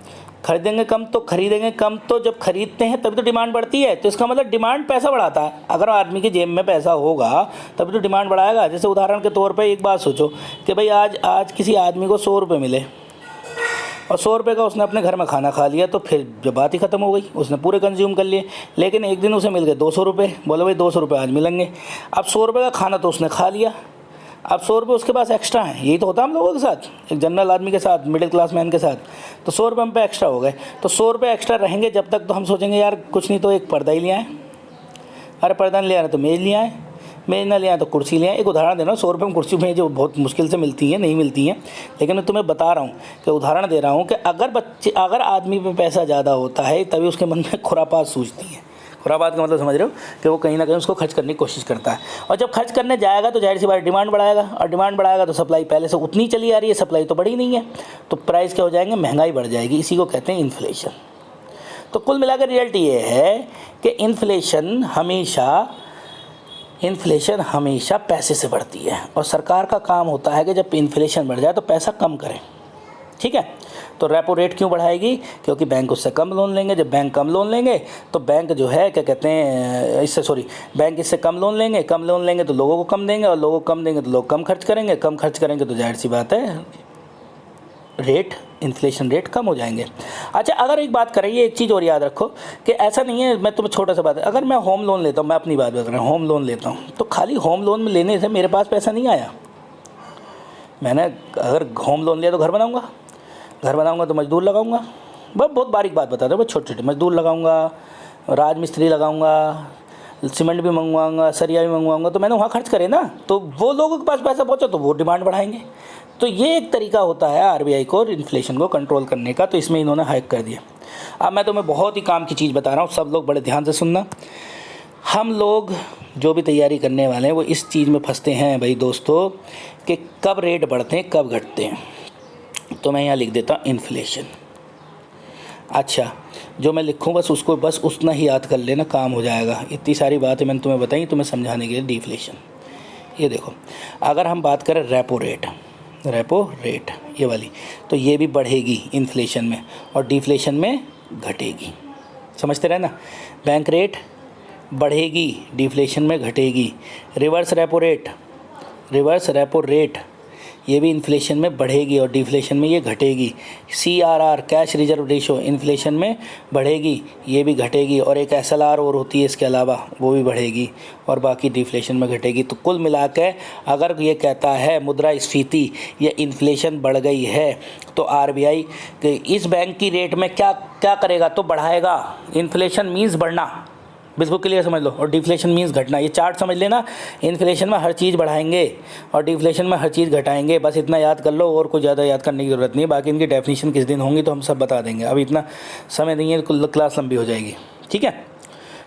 खरीदेंगे कम तो खरीदेंगे कम, तो जब खरीदते हैं तभी तो डिमांड बढ़ती है। तो इसका मतलब डिमांड पैसा बढ़ाता है। अगर आदमी की जेब में पैसा होगा तभी तो डिमांड बढ़ाएगा। जैसे उदाहरण के तौर पे एक बात सोचो कि भाई आज किसी आदमी को 100 रुपये मिले और 100 रुपये का उसने अपने घर में खाना खा लिया, तो फिर जब बात ही ख़त्म हो गई, उसने पूरे कंज्यूम कर लिए। लेकिन एक दिन उसे मिल गए 200 रुपये, बोलो भाई 200 रुपये आज मिलेंगे। अब 100 रुपये का खाना तो उसने खा लिया, अब 100 रुपये उसके पास एक्स्ट्रा हैं। यही तो होता है हम लोगों के साथ, एक जनरल आदमी के साथ, मिडिल क्लास मैन के साथ। तो 100 रुपये हम पे एक्स्ट्रा हो गए, तो 100 रुपये एक्स्ट्रा रहेंगे जब तक, तो हम सोचेंगे यार कुछ नहीं तो एक पर्दा ही ले आए, अरे पर्दा नहीं ले आए तो मेज़ ले आए, मेज़ ना ले आए तो कुर्सी ले आए। एक उदाहरण दे रहा हूँ, 100 रुपये में कुर्सी में जो बहुत मुश्किल से मिलती हैं, नहीं मिलती हैं, लेकिन मैं तुम्हें बता रहा हूँ कि उदाहरण दे रहा हूँ कि अगर आदमी पे पैसा ज़्यादा होता है तभी उसके मन में खुरापात सूझती है। खुरापात का मतलब समझ रहे हो कि वो कहीं ना कहीं उसको खर्च करने की कोशिश करता है, और जब खर्च करने जाएगा तो जाहिर सी बात डिमांड बढ़ाएगा, और डिमांड बढ़ाएगा तो सप्लाई पहले से उतनी चली आ रही है, सप्लाई तो बढ़ी नहीं है, तो प्राइस क्या हो जाएंगे, महंगाई बढ़ जाएगी। इसी को कहते हैं इन्फ्लेशन। तो कुल मिलाकर रिजल्ट ये है कि इन्फ्लेशन हमेशा पैसे से बढ़ती है, और सरकार का काम होता है कि जब इन्फ्लेशन बढ़ जाए तो पैसा कम करें, ठीक है। तो रेपो रेट क्यों बढ़ाएगी, क्योंकि बैंक उससे कम लोन लेंगे। जब बैंक कम लोन लेंगे तो बैंक जो है क्या कहते हैं, बैंक इससे कम लोन लेंगे तो लोगों को कम देंगे, और लोगों को कम देंगे तो लोग कम खर्च करेंगे तो जाहिर सी बात है इन्फ्लेशन रेट कम हो जाएंगे। अच्छा, अगर एक बात करें, ये एक चीज़ और याद रखो कि ऐसा नहीं है, मैं तुम्हें छोटा सा बात है, अगर मैं होम लोन लेता हूँ, मैं अपनी बात बता रहा हूँ, होम लोन लेता हूँ, तो खाली होम लोन में लेने से मेरे पास पैसा नहीं आया। मैंने अगर होम लोन लिया तो घर बनाऊंगा तो मजदूर लगाऊंगा, बहुत बारीक बात बता रहा हूँ, छोटे छोटे मजदूर लगाऊंगा, राजमिस्त्री लगाऊंगा, सीमेंट भी मंगवाऊंगा, सरिया भी मंगवाऊंगा, तो मैंने वहाँ खर्च करे ना, तो वो लोगों के पास पैसा पहुँचा तो वो डिमांड बढ़ाएंगे। तो ये एक तरीका होता है आरबीआई को इन्फ्लेशन को कंट्रोल करने का, तो इसमें इन्होंने हाइक कर दिया। अब मैं तुम्हें बहुत ही काम की चीज़ बता रहा हूँ, सब लोग बड़े ध्यान से सुनना। हम लोग जो भी तैयारी करने वाले हैं वो इस चीज़ में फंसते हैं भाई दोस्तों कि कब रेट बढ़ते हैं कब घटते हैं। तो मैं यहाँ लिख देता हूँ इन्फ्लेशन। अच्छा, जो मैं लिखूँ बस उतना ही याद कर लेना, काम हो जाएगा। इतनी सारी बातें मैंने तुम्हें बताई तुम्हें समझाने के लिए। डिफ्लेशन, ये देखो, अगर हम बात करें रेपो रेट ये वाली, तो ये भी बढ़ेगी इन्फ्लेशन में और डिफ्लेशन में घटेगी। समझते रहना, बैंक रेट बढ़ेगी डिफ्लेशन में घटेगी। रिवर्स रेपो रेट ये भी इन्फ्लेशन में बढ़ेगी और डिफ्लेशन में ये घटेगी। CRR cash reserve ratio inflation में बढ़ेगी, ये भी घटेगी। और एक SLR और होती है इसके अलावा, वो भी बढ़ेगी और बाकी डिफ्लेशन में घटेगी। तो कुल मिलाकर अगर ये कहता है मुद्रास्फीति या इन्फ्लेशन बढ़ गई है तो RBI इस बैंक की रेट में क्या करेगा, तो बढ़ाएगा। इन्फ्लेशन मीन्स बढ़ना, बिल्कुल क्लियर समझ लो, और डिफ्लेशन मीन्स घटना। ये चार्ट समझ लेना, इन्फ्लेशन में हर चीज़ बढ़ाएंगे और डिफ्लेशन में हर चीज़ घटाएंगे। बस इतना याद कर लो, और कुछ ज़्यादा याद करने की ज़रूरत नहीं है। बाकी इनकी डेफिनेशन किस दिन होंगी तो हम सब बता देंगे, अभी इतना समय नहीं है, कुल क्लास लंबी हो जाएगी। ठीक है,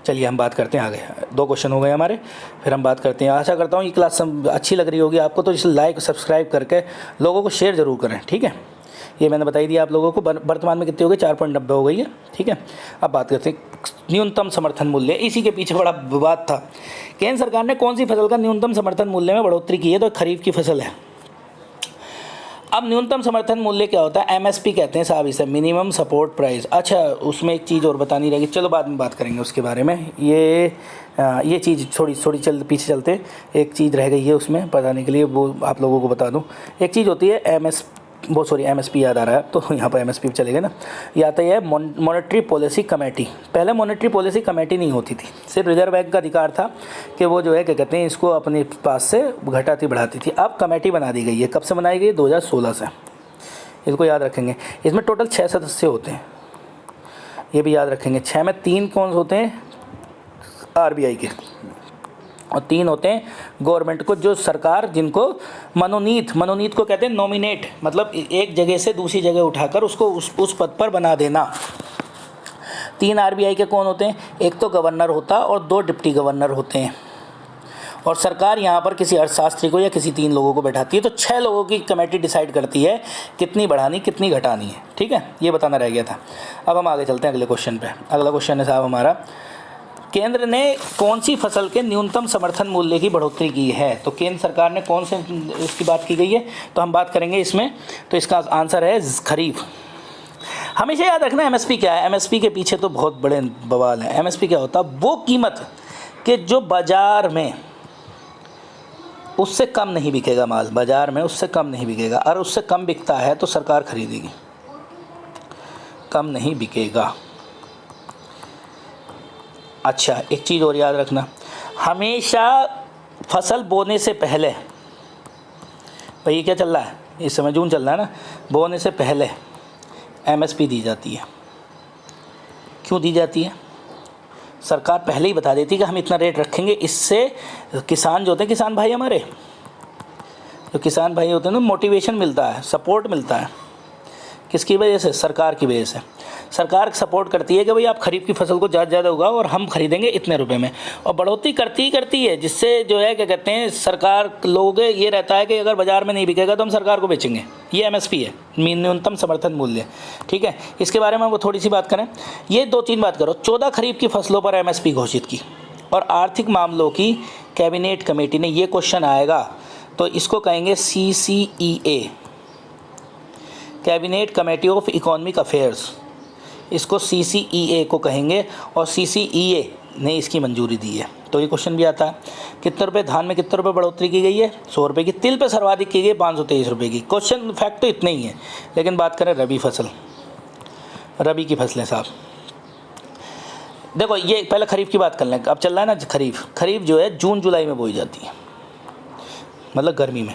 चलिए हम बात करते हैं आगे। 2 क्वेश्चन हो गए हमारे, फिर हम बात करते हैं। आशा करता हूँ ये क्लास अच्छी लग रही होगी आपको, तो इसे लाइक सब्सक्राइब करके लोगों को शेयर ज़रूर करें। ठीक है, ये मैंने बताई दिया आप लोगों को। वर्तमान में कितनी हो गई, 4.90 हो गई है। ठीक है, अब बात करते हैं न्यूनतम समर्थन मूल्य। इसी के पीछे बड़ा विवाद था। केंद्र सरकार ने कौन सी फसल का न्यूनतम समर्थन मूल्य में बढ़ोतरी की है, तो खरीफ की फसल है। अब न्यूनतम समर्थन मूल्य क्या होता है, MSP कहते हैं साहब इसे, मिनिमम सपोर्ट प्राइस। अच्छा, उसमें एक चीज़ और बतानी रहेगी, चलो बाद में बात करेंगे उसके बारे में। ये चीज़ थोड़ी पीछे चलते, एक चीज़ रह गई है उसमें बताने के लिए, वो आप लोगों को बता दूं। एक चीज़ होती है MSP याद आ रहा है, तो यहाँ पर MSP चलेगा ना। ये आता है मॉनेटरी पॉलिसी कमेटी। पहले मॉनेटरी पॉलिसी कमेटी नहीं होती थी, सिर्फ रिजर्व बैंक का अधिकार था कि वो जो है क्या कहते हैं इसको अपने पास से घटाती बढ़ाती थी। अब कमेटी बना दी गई है। कब से बनाई गई, 2016 से। इसको याद रखेंगे। इसमें टोटल 6 सदस्य होते हैं, ये भी याद रखेंगे। 6 में 3 कौन होते हैं, RBI के, और 3 होते हैं गवर्नमेंट को, जो सरकार जिनको मनोनीत को कहते हैं नॉमिनेट, मतलब एक जगह से दूसरी जगह उठाकर उसको उस पद पर बना देना। 3 आरबीआई के कौन होते हैं? एक तो गवर्नर होता है और 2 डिप्टी गवर्नर होते हैं, और सरकार यहाँ पर किसी अर्थशास्त्री को या किसी 3 लोगों को बैठाती है। तो 6 लोगों की कमेटी डिसाइड करती है कितनी बढ़ानी कितनी घटानी है। ठीक है, ये बताना रह गया था। अब हम आगे चलते हैं अगले क्वेश्चन पे। अगला क्वेश्चन है साहब हमारा, केंद्र ने कौन सी फसल के न्यूनतम समर्थन मूल्य की बढ़ोतरी की है? तो केंद्र सरकार ने कौन से इसकी बात की गई है, तो हम बात करेंगे इसमें। तो इसका आंसर है खरीफ। हमेशा याद रखना एमएसपी क्या है। एमएसपी के पीछे तो बहुत बड़े बवाल हैं। एमएसपी क्या होता है? वो कीमत कि जो बाज़ार में उससे कम नहीं बिकेगा माल, बाज़ार में उससे कम नहीं बिकेगा, और उससे कम बिकता है तो सरकार खरीदेगी, कम नहीं बिकेगा। अच्छा, एक चीज़ और याद रखना, हमेशा फसल बोने से पहले, भाई ये क्या चल रहा है इस समय, जून चल रहा है ना, बोने से पहले एमएसपी दी जाती है। क्यों दी जाती है? सरकार पहले ही बता देती है कि हम इतना रेट रखेंगे, इससे किसान जो होते हैं, किसान भाई हमारे जो किसान भाई होते हैं ना, मोटिवेशन मिलता है, सपोर्ट मिलता है। किसकी वजह से? सरकार की वजह से। सरकार सपोर्ट करती है कि भाई आप खरीफ की फसल को ज़्यादा उगाओ और हम खरीदेंगे इतने रुपए में, और बढ़ोतरी करती ही करती है, जिससे जो है क्या कहते हैं, सरकार लोगों के ये रहता है कि अगर बाज़ार में नहीं बिकेगा तो हम सरकार को बेचेंगे। ये एमएसपी है, न्यूनतम समर्थन मूल्य। ठीक है, इसके बारे में वो थोड़ी सी बात करें। ये 2-3 बात करो। 14 खरीफ की फसलों पर एमएसपी घोषित की, और आर्थिक मामलों की कैबिनेट कमेटी ने, ये क्वेश्चन आएगा तो इसको कहेंगे CCEA, cabinet committee of economic affairs, इसको CCEA को कहेंगे, और CCEA ने इसकी मंजूरी दी है। तो ये क्वेश्चन भी आता है। कितने रुपए धान में, कितने रुपए बढ़ोतरी की गई है? 100 रुपये की। तिल पे सर्वाधिक की गई 523 रुपये की। क्वेश्चन फैक्ट तो इतने ही है, लेकिन बात करें रबी फसल, रबी की फसलें साहब। देखो, ये पहले खरीफ की बात कर लें। अब चल रहा है ना खरीफ। खरीफ जो है जून जुलाई में बोई जाती है, मतलब गर्मी में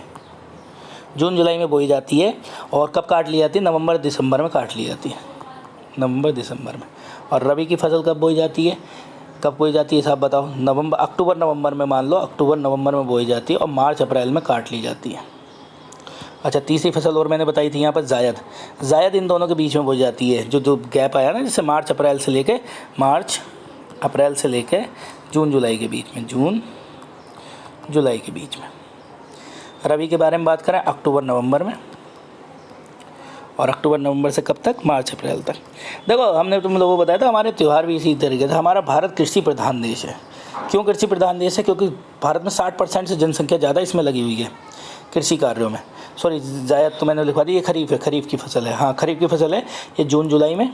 जून जुलाई में बोई जाती है। और कब काट ली जाती है? नवंबर दिसंबर में काट ली जाती है, नवंबर दिसंबर में। और रबी की फसल कब बोई जाती है? कब बोई जाती है साहब बताओ? नवंबर, अक्टूबर नवंबर में, मान लो अक्टूबर नवंबर में बोई जाती है, और मार्च अप्रैल में काट ली जाती है। अच्छा, तीसरी फसल और मैंने बताई थी यहाँ पर जायद। जायद इन दोनों के बीच में बोई जाती है, जो गैप आया ना, जैसे मार्च अप्रैल से लेके जून जुलाई के बीच में, जून जुलाई के बीच में। रबी के बारे में बात करें, अक्टूबर नवंबर में, और अक्टूबर नवंबर से कब तक? मार्च अप्रैल तक। देखो, हमने तुम लोगों को बताया था हमारे त्यौहार भी इसी तरीके से। हमारा भारत कृषि प्रधान देश है। क्यों कृषि प्रधान देश है? क्योंकि भारत में 60% से जनसंख्या ज़्यादा इसमें लगी हुई है कृषि कार्यों में। सॉरी, जायद तो मैंने लिखवा दी, ये खरीफ है, खरीफ की फसल है। हाँ, खरीफ की फसल है, ये जून जुलाई में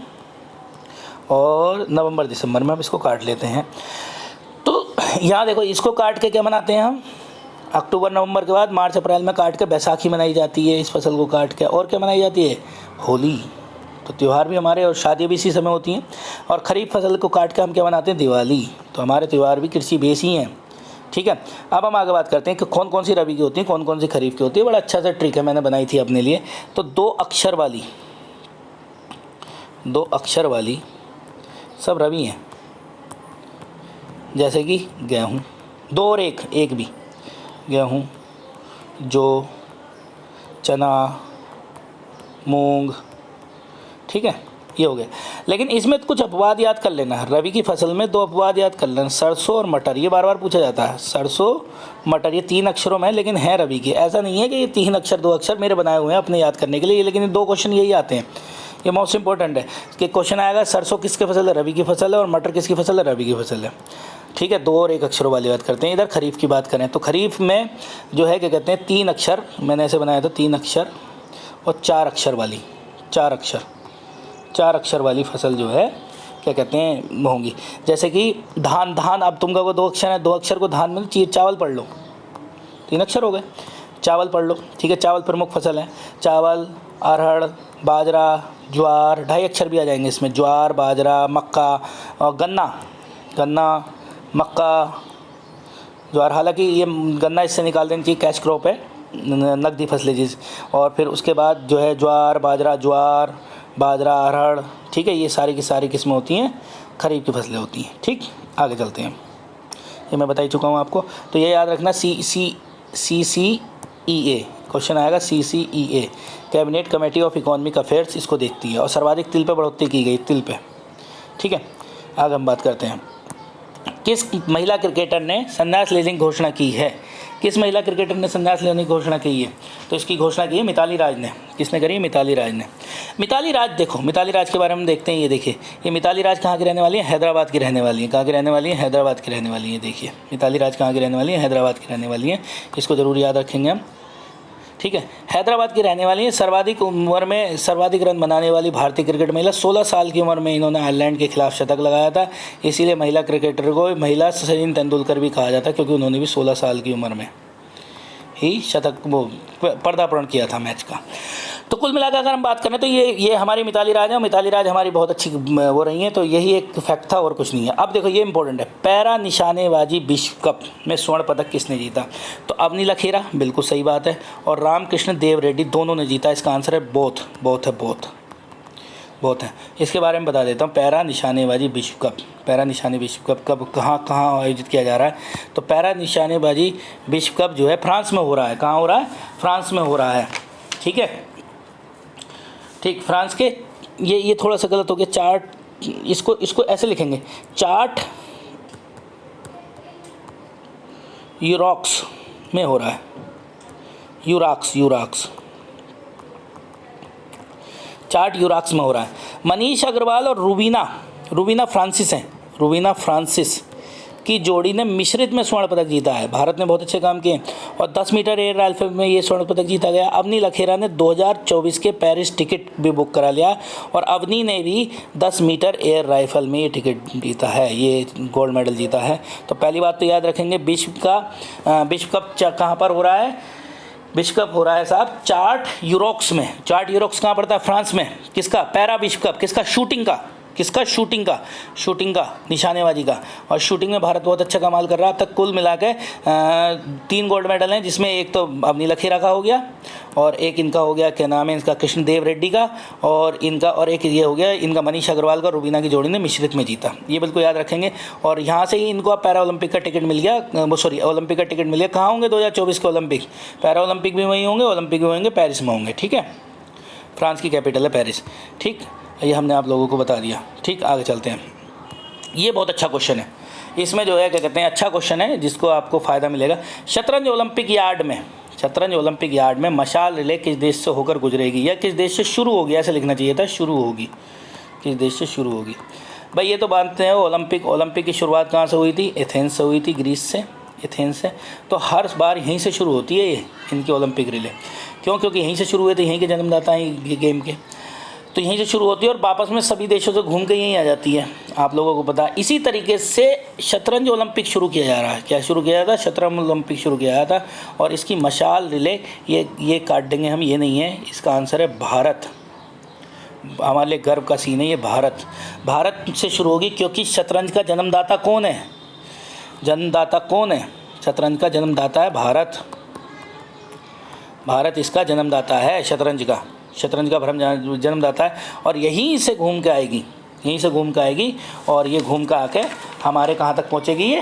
और नवंबर दिसंबर में हम इसको काट लेते हैं। तो यहाँ देखो, इसको काट के क्या मनाते हैं हम? अक्टूबर नवंबर के बाद मार्च अप्रैल में काट के बैसाखी मनाई जाती है इस फसल को काट के। और क्या मनाई जाती है? होली। तो त्यौहार भी हमारे, और शादी भी इसी समय होती हैं। और खरीफ फसल को काट के हम क्या मनाते हैं? दिवाली। तो हमारे त्यौहार भी कृषि बेस ही हैं। ठीक है, अब हम आगे बात करते हैं कि कौन कौन सी रबी की होती है, कौन कौन सी खरीफ की होती है। बड़ा अच्छा सा ट्रिक है, मैंने बनाई थी अपने लिए। तो 2 अक्षर वाली सब रबी हैं, जैसे कि गेहूँ। 2 और 1 भी, गेहूँ, जौ, चना, मूंग। ठीक है, ये हो गए। लेकिन इसमें कुछ अपवाद याद कर लेना। रबी की फसल में 2 अपवाद याद कर लेना, सरसों और मटर। ये बार बार पूछा जाता है, सरसों मटर। ये 3 अक्षरों में, लेकिन है रबी की। ऐसा नहीं है कि ये 3 अक्षर 2 अक्षर मेरे बनाए हुए हैं अपने याद करने के लिए, लेकिन ये 2 क्वेश्चन यही आते हैं। ये मोस्ट इंपॉर्टेंट है कि क्वेश्चन आएगा सरसों किसकी फसल है? रबी की फसल है। और मटर किसकी फसल है? रबी की फसल है। ठीक है, 2 और 1 अक्षरों वाली बात करते हैं। इधर खरीफ की बात करें तो खरीफ में जो है क्या कहते हैं, 3 अक्षर मैंने ऐसे बनाया था, 3 अक्षर और 4 अक्षर वाली, 4 अक्षर वाली फसल जो है क्या कहते हैं होंगी। जैसे कि धान। अब तुम कहोगे 2 अक्षर है, 2 अक्षर को धान में चावल पढ़ लो, 3 अक्षर हो गए, चावल पढ़ लो। ठीक है, चावल प्रमुख फसल है। चावल, अरहर, बाजरा, ज्वार। 2.5 अक्षर भी आ जाएंगे इसमें, ज्वार, बाजरा, मक्का और गन्ना, मक्का, ज्वार। हालांकि ये गन्ना इससे निकाल देनी चाहिए, कैश क्रॉप है, नकदी फसलें जिस। और फिर उसके बाद जो है ज्वार, बाजरा, अरहर। ठीक है, ये सारी की सारी किस्में होती हैं, खरीफ की फसलें होती हैं। ठीक, आगे चलते हैं। ये मैं बता ही चुका हूँ आपको, तो ये याद रखना। CCEA क्वेश्चन आएगा। CCEA, cabinet committee of economic affairs, इसको देखती है। और सर्वाधिक तिल पे बढ़ोतरी की गई, तिल पे। ठीक है, आगे हम बात करते हैं, किस महिला क्रिकेटर ने संन्यास लेने की घोषणा की है? किस महिला क्रिकेटर ने संन्यास लेने की घोषणा की है? तो इसकी घोषणा की है मिताली राज ने। किसने करी है? मिताली राज ने। मिताली राज, देखो मिताली राज के बारे में देखते हैं। ये देखिए, ये मिताली राज कहाँ की रहने वाली है? हैदराबाद की रहने वाली है। कहाँ की रहने वाली है? हैदराबाद की रहने वाली है। देखिए मिताली राज कहाँ की रहने वाली है? हैदराबाद की रहने वाली है। इसको ज़रूर याद रखेंगे हम, ठीक है। हैदराबाद की रहने वाली है। सर्वाधिक उम्र में सर्वाधिक रन बनाने वाली भारतीय क्रिकेट महिला, 16 साल की उम्र में इन्होंने आयरलैंड के खिलाफ शतक लगाया था। इसीलिए महिला क्रिकेटर को महिला सचिन तेंदुलकर भी कहा जाता है, क्योंकि उन्होंने भी 16 साल की उम्र में ही शतक वो पदार्पण किया था मैच का। तो कुल मिलाकर अगर हम बात करें तो ये हमारी मिताली राज है, और मिताली राज हमारी बहुत अच्छी वो रही हैं। तो यही एक फैक्ट था और कुछ नहीं है। अब देखो ये इंपॉर्टेंट है, पैरा निशानेबाजी विश्व कप में स्वर्ण पदक किसने जीता? तो अवनी लखेरा, बिल्कुल सही बात है, और रामकृष्ण देव रेड्डी, दोनों ने जीता। इसका आंसर है बोथ है। इसके बारे में बता देता हूँ। पैरा निशानेबाजी विश्व कप, पैरा निशाने विश्व कप कब कहाँ आयोजित किया जा रहा है? तो पैरा निशानेबाजी विश्व कप जो है फ्रांस में हो रहा है। कहाँ हो रहा है? फ्रांस में हो रहा है, ठीक है। ठीक, फ्रांस के, ये थोड़ा सा गलत हो गया। चार्ट, इसको ऐसे लिखेंगे, चार्ट यूरॉक्स में हो रहा है। यूराक्स चार्ट यूराक्स में हो रहा है। मनीष अग्रवाल और रूबीना फ्रांसिस हैं। रूबीना फ्रांसिस की जोड़ी ने मिश्रित में स्वर्ण पदक जीता है। भारत ने बहुत अच्छे काम किए, और 10 मीटर एयर राइफल में ये स्वर्ण पदक जीता गया। अवनी लखेरा ने 2024 के पेरिस टिकट भी बुक करा लिया, और अवनी ने भी 10 मीटर एयर राइफल में ये टिकट जीता है, ये गोल्ड मेडल जीता है। तो पहली बात तो याद रखेंगे, विश्व कप कहाँ पर हो रहा है? विश्व कप हो रहा है साहब चार्ट यूरोक्स में। चार्ट यूरोक्स कहाँ पड़ता है? फ्रांस में। किसका? पैरा विश्व कप। किसका? शूटिंग का, निशानेबाजी का। और शूटिंग में भारत बहुत अच्छा कमाल कर रहा है। अब तक कुल मिला के 3 गोल्ड मेडल हैं, जिसमें एक तो अवनी लखेरा का हो गया, और एक इनका हो गया, क्या नाम है इसका, कृष्ण देव रेड्डी का, और एक ये हो गया इनका मनीष अग्रवाल का, रूबीना की जोड़ी ने मिश्रित में जीता। ये बिल्कुल याद रखेंगे। और यहाँ से ही इनको अब पैरा ओलंपिक का टिकट मिल गया, ओलंपिक का टिकट मिल गया। कहाँ होंगे 2024 के ओलंपिक? पैरा ओलंपिक भी वहीं होंगे, ओलंपिक भी होंगे पेरिस में होंगे, ठीक है। फ्रांस की कैपिटल है पेरिस, ठीक। ये हमने आप लोगों को बता दिया, ठीक। आगे चलते हैं। ये बहुत अच्छा क्वेश्चन है। इसमें जो है क्या कहते हैं, अच्छा क्वेश्चन है जिसको आपको फ़ायदा मिलेगा। शतरंज ओलंपिक यार्ड में मशाल रिले किस देश से होकर गुजरेगी, या किस देश से शुरू होगी? ऐसे लिखना चाहिए था, शुरू होगी। किस देश से शुरू होगी? भाई ये तो मानते हैं ओलंपिक की शुरुआत कहाँ से हुई थी? एथेंस से हुई थी, ग्रीस से, एथेंस से। तो हर बार यहीं से शुरू होती है ये इनकी ओलंपिक रिले। क्यों? क्योंकि यहीं से शुरू हुए थे, यहीं के जन्मदाता हैं ये गेम के, तो यहीं से शुरू होती है और वापस में सभी देशों से घूम के यहीं आ जाती है। आप लोगों को पता है। इसी तरीके से शतरंज ओलंपिक शुरू किया जा रहा है। क्या शुरू किया था? शतरंज ओलंपिक शुरू किया गया था। और इसकी मशाल रिले ये काट देंगे हम, ये नहीं है। इसका आंसर है भारत। हमारे लिए गर्व का सीन है ये। भारत से शुरू होगी, क्योंकि शतरंज का जन्मदाता कौन है? शतरंज का जन्मदाता है भारत इसका जन्मदाता है, शतरंज का भ्रम जन्मदाता है। और यहीं से घूम के आएगी, और ये घूम के आके हमारे कहाँ तक पहुँचेगी? ये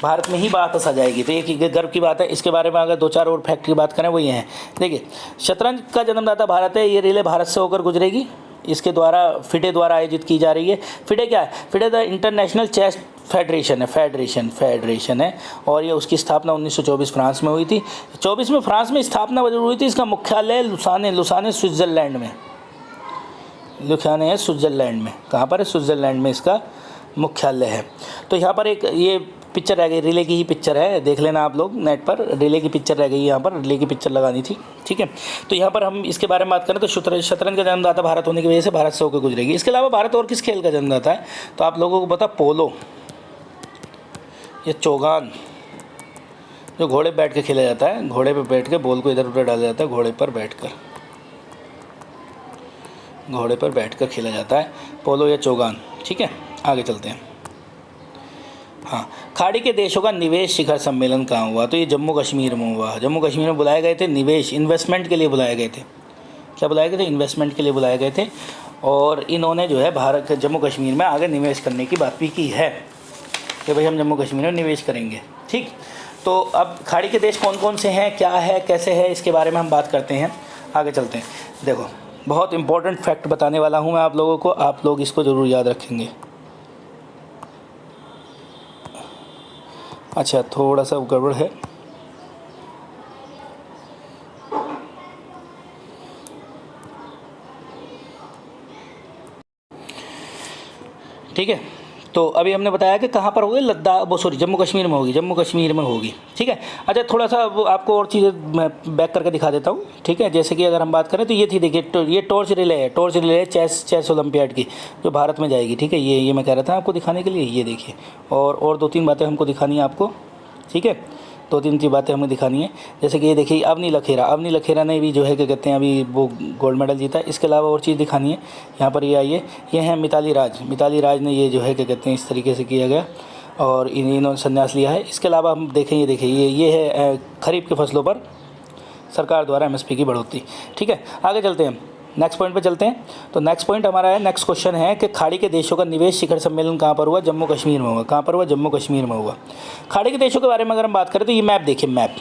भारत में ही वापस आ जाएगी। तो ये गर्व की बात है। इसके बारे में अगर 2-4 और फैक्ट की बात करें वो ये हैं। देखिए, शतरंज का जन्मदाता भारत है। ये रिले भारत से होकर गुजरेगी। इसके द्वारा फिडे द्वारा आयोजित की जा रही है। फिडे क्या है? FIDE the International Chess Federation है, और ये उसकी स्थापना 1924 फ्रांस में हुई थी। 24 में फ्रांस में स्थापना हुई थी। इसका मुख्यालय लुसाने स्विट्ज़रलैंड में। कहाँ पर है? स्विट्ज़रलैंड में इसका मुख्यालय है। तो यहाँ पर एक ये पिक्चर रह गई, रिले की ही पिक्चर है, देख लेना आप लोग नेट पर। रिले की पिक्चर रह गई, यहाँ पर रिले की पिक्चर लगानी थी, ठीक है। तो यहाँ पर हम इसके बारे में बात करें तो शतरंज का जन्मदाता भारत होने की वजह से भारत से होकर गुजरेगी। इसके अलावा भारत और किस खेल का जन्मदाता है? तो आप लोगों को पता, पोलो या चौगान, जो घोड़े बैठ के खेला जाता है। घोड़े पर बैठ के बॉल को इधर उधर डाला जाता है, घोड़े पर बैठकर खेला जाता है, पोलो या चौगान, ठीक है। आगे चलते हैं। हाँ, खाड़ी के देशों का निवेश शिखर सम्मेलन कहाँ हुआ? तो ये जम्मू कश्मीर में हुआ। जम्मू कश्मीर में बुलाए गए थे इन्वेस्टमेंट के लिए बुलाए गए थे। क्या बुलाए गए थे? इन्वेस्टमेंट के लिए बुलाए गए थे। और इन्होंने जो है भारत जम्मू कश्मीर में आगे निवेश करने की बात भी की है कि भाई हम जम्मू कश्मीर में निवेश करेंगे, ठीक। तो अब खाड़ी के देश कौन कौन से हैं, क्या है, कैसे है, इसके बारे में हम बात करते हैं। आगे चलते हैं। देखो, बहुत इंपॉर्टेंट फैक्ट बताने वाला हूँ मैं आप लोगों को, आप लोग इसको ज़रूर याद रखेंगे। अच्छा, थोड़ा सा गड़बड़ है। ठीक है, तो अभी हमने बताया कि कहाँ पर होगी, लद्दाख, वो सॉरी जम्मू कश्मीर में होगी, जम्मू कश्मीर में होगी। ठीक है, अच्छा थोड़ा सा आपको और चीज़ें मैं बैक करके दिखा देता हूँ। ठीक है, जैसे कि अगर हम बात करें तो ये थी, देखिए ये टॉर्च रिले है, टॉर्च रिले है चेस ओलंपियाड की, जो भारत में जाएगी। ठीक है, ये मैं कह रहा था आपको दिखाने के लिए, ये देखिए। और 2-3 बातें हमको दिखानी है आपको। ठीक है, 2-3 बातें हमें दिखानी है, जैसे कि ये देखिए अवनी लखेरा ने भी जो है क्या कहते हैं अभी वो गोल्ड मेडल जीता है। इसके अलावा और चीज़ दिखानी है, यहाँ पर ये आइए, ये है मिताली राज ने ये जो है क्या कहते हैं इस तरीके से किया गया और इन्होंने संन्यास लिया है। इसके अलावा हम देखें, ये देखिए ये है खरीफ की फसलों पर सरकार द्वारा MSP की बढ़ोतरी। ठीक है, आगे चलते हैं, नेक्स्ट पॉइंट पे चलते हैं। तो नेक्स्ट पॉइंट हमारा है, नेक्स्ट क्वेश्चन है कि खाड़ी के देशों का निवेश शिखर सम्मेलन कहाँ पर हुआ? जम्मू कश्मीर में हुआ। कहाँ पर हुआ? जम्मू कश्मीर में हुआ। खाड़ी के देशों के बारे में अगर हम बात करें तो ये मैप देखिए, मैप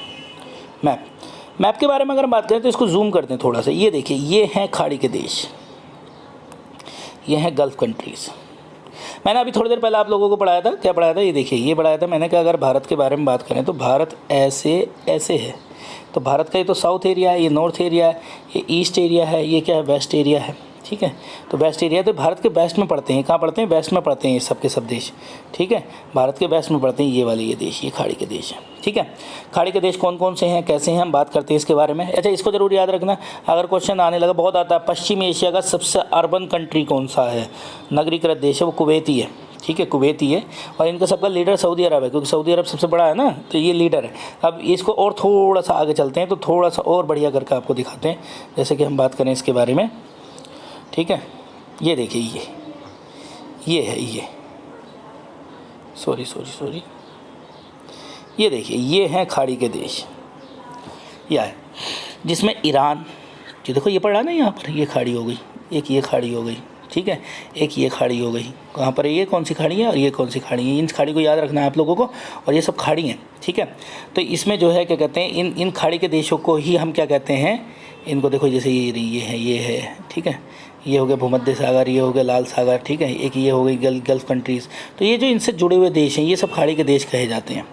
के बारे में अगर हम बात करें तो इसको जूम करते हैं थोड़ा सा। ये देखिए, ये हैं खाड़ी के देश, ये हैं गल्फ़ कंट्रीज़। मैंने अभी थोड़ी देर पहले आप लोगों को पढ़ाया था, क्या पढ़ाया था? ये देखिए, ये पढ़ाया था मैंने कि अगर भारत के बारे में बात करें तो भारत ऐसे है। तो भारत का ये तो साउथ एरिया है, ये नॉर्थ एरिया है, ये ईस्ट एरिया है, ये क्या है? वेस्ट एरिया है। ठीक है, तो वेस्ट एरिया तो भारत के वेस्ट में पड़ते हैं। कहाँ पड़ते हैं? वेस्ट में पड़ते हैं ये सब के सब देश। ठीक है, भारत के वेस्ट में पड़ते हैं ये वाले ये देश, ये खाड़ी के देश हैं। ठीक है, खाड़ी के देश कौन कौन से हैं, कैसे हैं, हम बात करते हैं इसके बारे में। अच्छा, इसको ज़रूर याद रखना, अगर क्वेश्चन आने लगा, बहुत आता है, पश्चिमी एशिया का सबसे अर्बन कंट्री कौन सा है? नगरीकृत देश है, वो कुवैत ही है। ठीक है, कुवैत ही है, और इनका सबका लीडर सऊदी अरब है, क्योंकि सऊदी अरब सबसे बड़ा है ना, तो ये लीडर है। अब इसको और थोड़ा सा आगे चलते हैं, तो थोड़ा सा और बढ़िया करके आपको दिखाते हैं, जैसे कि हम बात करें इसके बारे में। ठीक है, ये देखिए, ये है, ये सॉरी, ये देखिए, ये हैं खाड़ी के देश, ये है जिसमें ईरान, जो देखो ये पड़ा ना यहाँ पर, ये खाड़ी हो गई, एक ये खाड़ी हो गई। ठीक है, एक ये खाड़ी हो गई, कहाँ पर है? ये कौन सी खाड़ी है और ये कौन सी खाड़ी है? इन खाड़ी को याद रखना है आप लोगों को, और ये सब खाड़ी हैं। ठीक है, तो इसमें जो है क्या कहते हैं, इन खाड़ी के देशों को ही हम क्या कहते हैं, इनको देखो, जैसे ये है। ठीक है, ये हो गया भूमध्य सागर, ये हो गया लाल सागर। ठीक है, एक ये हो गई गल्फ़ कंट्रीज़। तो ये जो इनसे जुड़े हुए देश हैं, ये सब खाड़ी के देश कहे जाते हैं।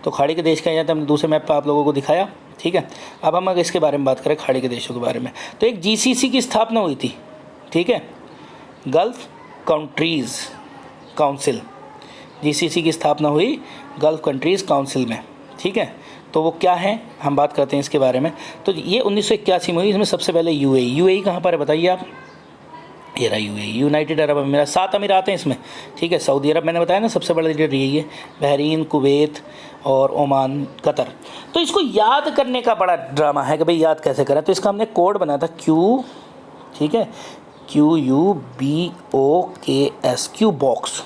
तो खाड़ी के देश कहे जाते हैं, हमने दूसरे मैप पर आप लोगों को दिखाया। ठीक है, अब हम अगर इसके बारे में बात करें, खाड़ी के देशों के बारे में, तो एक GCC की स्थापना हुई थी। ठीक है, गल्फ़ कंट्रीज़ काउंसिल, GCC की स्थापना हुई गल्फ़ कंट्रीज़ काउंसिल में। ठीक है, तो वो क्या है, हम बात करते हैं इसके बारे में। तो ये 1981 में हुई। इसमें सबसे पहले UAE कहाँ पर है बताइए आप? ये रहा UAE, यूनाइटेड अरब अमीरात। 7 अमीरात हैं इसमें। ठीक है, सऊदी अरब मैंने बताया ना सबसे बड़ा लीडर यही है, बहरीन, कुवैत और ओमान, कतर। तो इसको याद करने का बड़ा ड्रामा है कि भाई याद कैसे करें। तो इसका हमने कोड बनाया था Q, ठीक है, QUBOKS, क्यू बॉक्स,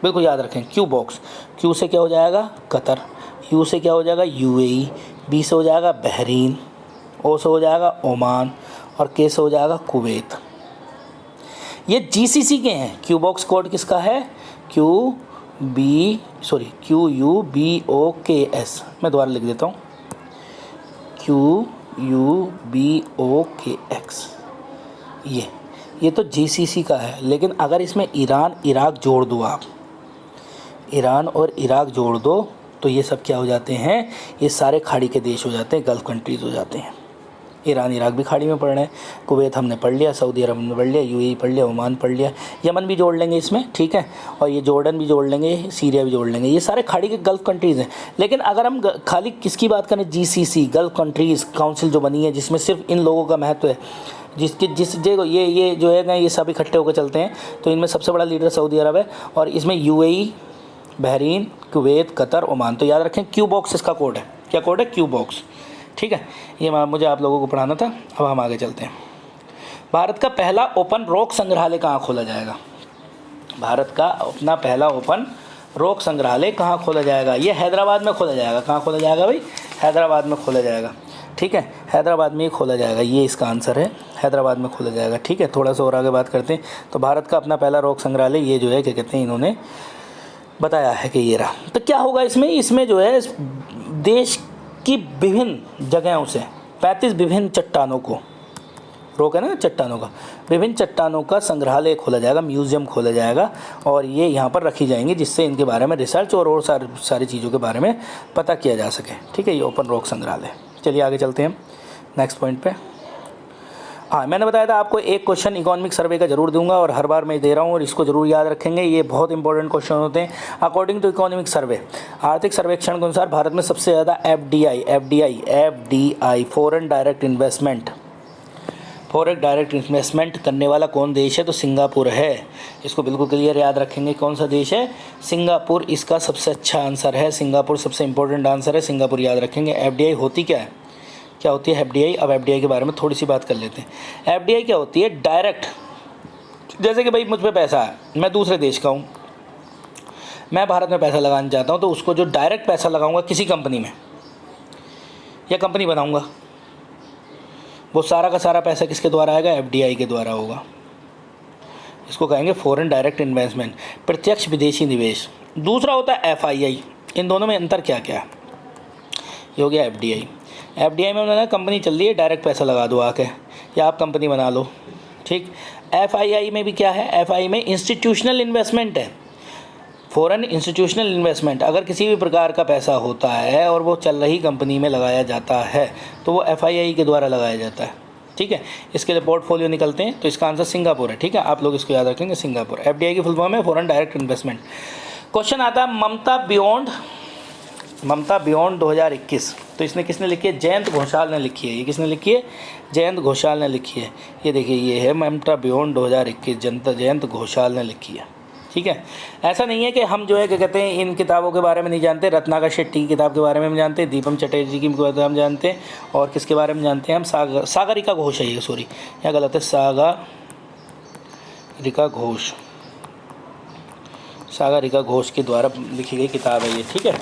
बिल्कुल याद रखें, क्यू बॉक्स। Q से क्या हो जाएगा? कतर, U से क्या हो जाएगा? UAE, B से हो जाएगा बहरीन, O से हो जाएगा ओमान, और K से हो जाएगा कुवैत। ये GCC के हैं। क्यू बॉक्स कोड किसका है? QUBOKS। मैं दोबारा लिख देता हूँ, QUBOKX। ये तो GCC का है, लेकिन अगर इसमें ईरान इराक जोड़ दो आप, ईरान और इराक जोड़ दो, तो ये सब क्या हो जाते हैं? ये सारे खाड़ी के देश हो जाते हैं, गल्फ़ कंट्रीज़ हो जाते हैं। ईरान इराक भी खाड़ी में पड़ रहे हैं, कुवैत हमने पढ़ लिया, सऊदी अरब हमने पढ़ लिया, UAE पढ़ लिया, ओमान पढ़ लिया, यमन भी जोड़ लेंगे इसमें। ठीक है, और ये जॉर्डन भी जोड़ लेंगे, सीरिया भी जोड़ लेंगे। ये सारे खाड़ी के गल्फ़ कंट्रीज़ हैं। लेकिन अगर हम खाली किसकी बात करें, GCC गल्फ़ कंट्रीज़ काउंसिल जो बनी है, जिसमें सिर्फ इन लोगों का महत्व है, ये जो है ना, ये सब इकट्ठे होकर चलते हैं। तो इनमें सबसे बड़ा लीडर सऊदी अरब है, और इसमें UAE, Bahrain, Kuwait, Qatar, Oman. तो याद रखें, क्यू बॉक्स इसका कोड है। क्या कोड है? Q box. ठीक है, ये मुझे आप लोगों को पढ़ाना था। अब हम आगे चलते हैं। भारत का पहला ओपन रॉक संग्रहालय कहाँ खोला जाएगा? भारत का अपना पहला ओपन रॉक संग्रहालय कहाँ खोला जाएगा? ये हैदराबाद में खोला जाएगा। कहाँ खोला जाएगा भाई? हैदराबाद में खोला जाएगा। ठीक है, हैदराबाद में ही खोला जाएगा, ये इसका आंसर है, हैदराबाद में खोला जाएगा। ठीक है, थोड़ा सा और आगे बात करते हैं। तो भारत का अपना पहला रॉक संग्रहालय, ये जो है क्या कहते हैं, इन्होंने बताया है कि ये रहा। तो क्या होगा इसमें जो है देश की विभिन्न जगहों से 35 विभिन्न चट्टानों को रॉक है ना चट्टानों का, विभिन्न चट्टानों का संग्रहालय खोला जाएगा, म्यूज़ियम खोला जाएगा और ये यहाँ पर रखी जाएंगी जिससे इनके बारे में रिसर्च और सारी चीज़ों के बारे में पता किया जा सके। ठीक है, ये ओपन रॉक संग्रहालय। चलिए आगे चलते हैं नेक्स्ट पॉइंट पे। हाँ, मैंने बताया था आपको एक क्वेश्चन इकोनॉमिक सर्वे का जरूर दूंगा और हर बार मैं दे रहा हूँ और इसको जरूर याद रखेंगे, ये बहुत इंपॉर्टेंट क्वेश्चन होते हैं। अकॉर्डिंग टू इकोनॉमिक सर्वे, आर्थिक सर्वेक्षण के अनुसार भारत में सबसे ज़्यादा एफडीआई फॉरेन डायरेक्ट इन्वेस्टमेंट करने वाला कौन देश है? तो सिंगापुर है। इसको बिल्कुल क्लियर याद रखेंगे, कौन सा देश है? सिंगापुर इसका सबसे अच्छा आंसर है, सिंगापुर सबसे इंपॉर्टेंट आंसर है, सिंगापुर याद रखेंगे। एफडीआई होती क्या है? क्या होती है एफडीआई? अब एफडीआई के बारे में थोड़ी सी बात कर लेते हैं। एफडीआई क्या होती है? डायरेक्ट, जैसे कि भाई मुझ पे पैसा है, मैं दूसरे देश का हूँ, मैं भारत में पैसा लगाना चाहता हूँ, तो उसको जो डायरेक्ट पैसा लगाऊंगा किसी कंपनी में या कंपनी बनाऊंगा, वो सारा का सारा पैसा किसके द्वारा आएगा? एफडीआई के द्वारा होगा। इसको कहेंगे फॉरेन डायरेक्ट इन्वेस्टमेंट, प्रत्यक्ष विदेशी निवेश। दूसरा होता है एफआईआई। इन दोनों में अंतर क्या क्या है? ये हो गया एफडीआई। एफडीआई में उन्होंने कंपनी चल रही है, डायरेक्ट पैसा लगा दो आके या आप कंपनी बना लो। ठीक। एफआईआई में भी क्या है? एफआई में इंस्टीट्यूशनल इन्वेस्टमेंट है, फॉरेन इंस्टीट्यूशनल इन्वेस्टमेंट। अगर किसी भी प्रकार का पैसा होता है और वो चल रही कंपनी में लगाया जाता है तो वो एफआईआई के द्वारा लगाया जाता है। ठीक है, इसके लिए पोर्टफोलियो निकलते हैं, तो इसका आंसर सिंगापुर है। ठीक है, आप लोग इसको याद रखेंगे, सिंगापुर। एफडीआई की फुल फॉर्म है फॉरेन डायरेक्ट इन्वेस्टमेंट। क्वेश्चन आता है ममता बियॉन्ड 2021, तो इसने किसने लिखी है? जयंत घोषाल ने लिखी है। ये किसने लिखी है? जयंत घोषाल ने लिखी है। ये देखिए, ये है ममता बियॉन्ड 2021, जयंत घोषाल ने लिखी है। ठीक है, ऐसा नहीं है कि हम जो है क्या कहते हैं इन किताबों के बारे में नहीं जानते। रत्नाकर शेट्टी की किताब के बारे में हम जानते हैं, दीपम चटर्जी की किताब हम जानते हैं, और किसके बारे में जानते हैं हम? सागरिका घोष है ये, सॉरी यहाँ गलत है, सागरिका घोष के द्वारा लिखी गई किताब है ये। ठीक है,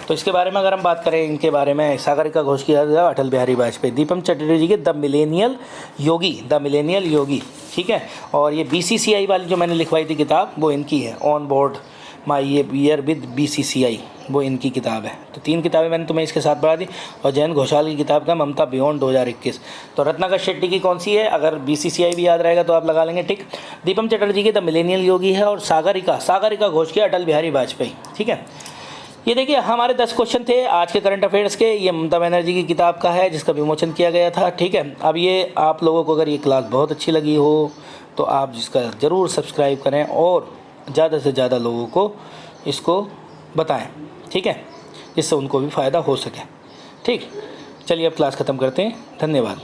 तो इसके बारे में अगर हम बात करें, इनके बारे में, सागरिका घोष की अटल बिहारी वाजपेयी, दीपम चटर्जी के द मिलेनियल योगी। ठीक है, और ये बीसीसीआई वाली जो मैंने लिखवाई थी किताब, वो इनकी है, on board my year with BCCI, वो इनकी किताब है। तो 3 किताबें मैंने तुम्हें इसके साथ पढ़ा दी। और जयंत घोषाल की किताब का ममता बियॉन्ड 2021। तो रत्नाकर शेट्टी की कौन सी है? अगर बीसीसीआई भी याद रहेगा तो आप लगा लेंगे टिक। दीपम चटर्जी की द मिलेनियल योगी है, और सागरिका घोष की अटल बिहारी वाजपेयी। ठीक है, ये देखिए हमारे 10 क्वेश्चन थे आज के करंट अफेयर्स के। ये ममता बनर्जी की किताब का है जिसका विमोचन किया गया था। ठीक है, अब ये आप लोगों को अगर ये क्लास बहुत अच्छी लगी हो तो आप जिसका ज़रूर सब्सक्राइब करें और ज़्यादा से ज़्यादा लोगों को इसको बताएं। ठीक है, जिससे उनको भी फ़ायदा हो सके। ठीक, चलिए अब क्लास ख़त्म करते हैं। धन्यवाद।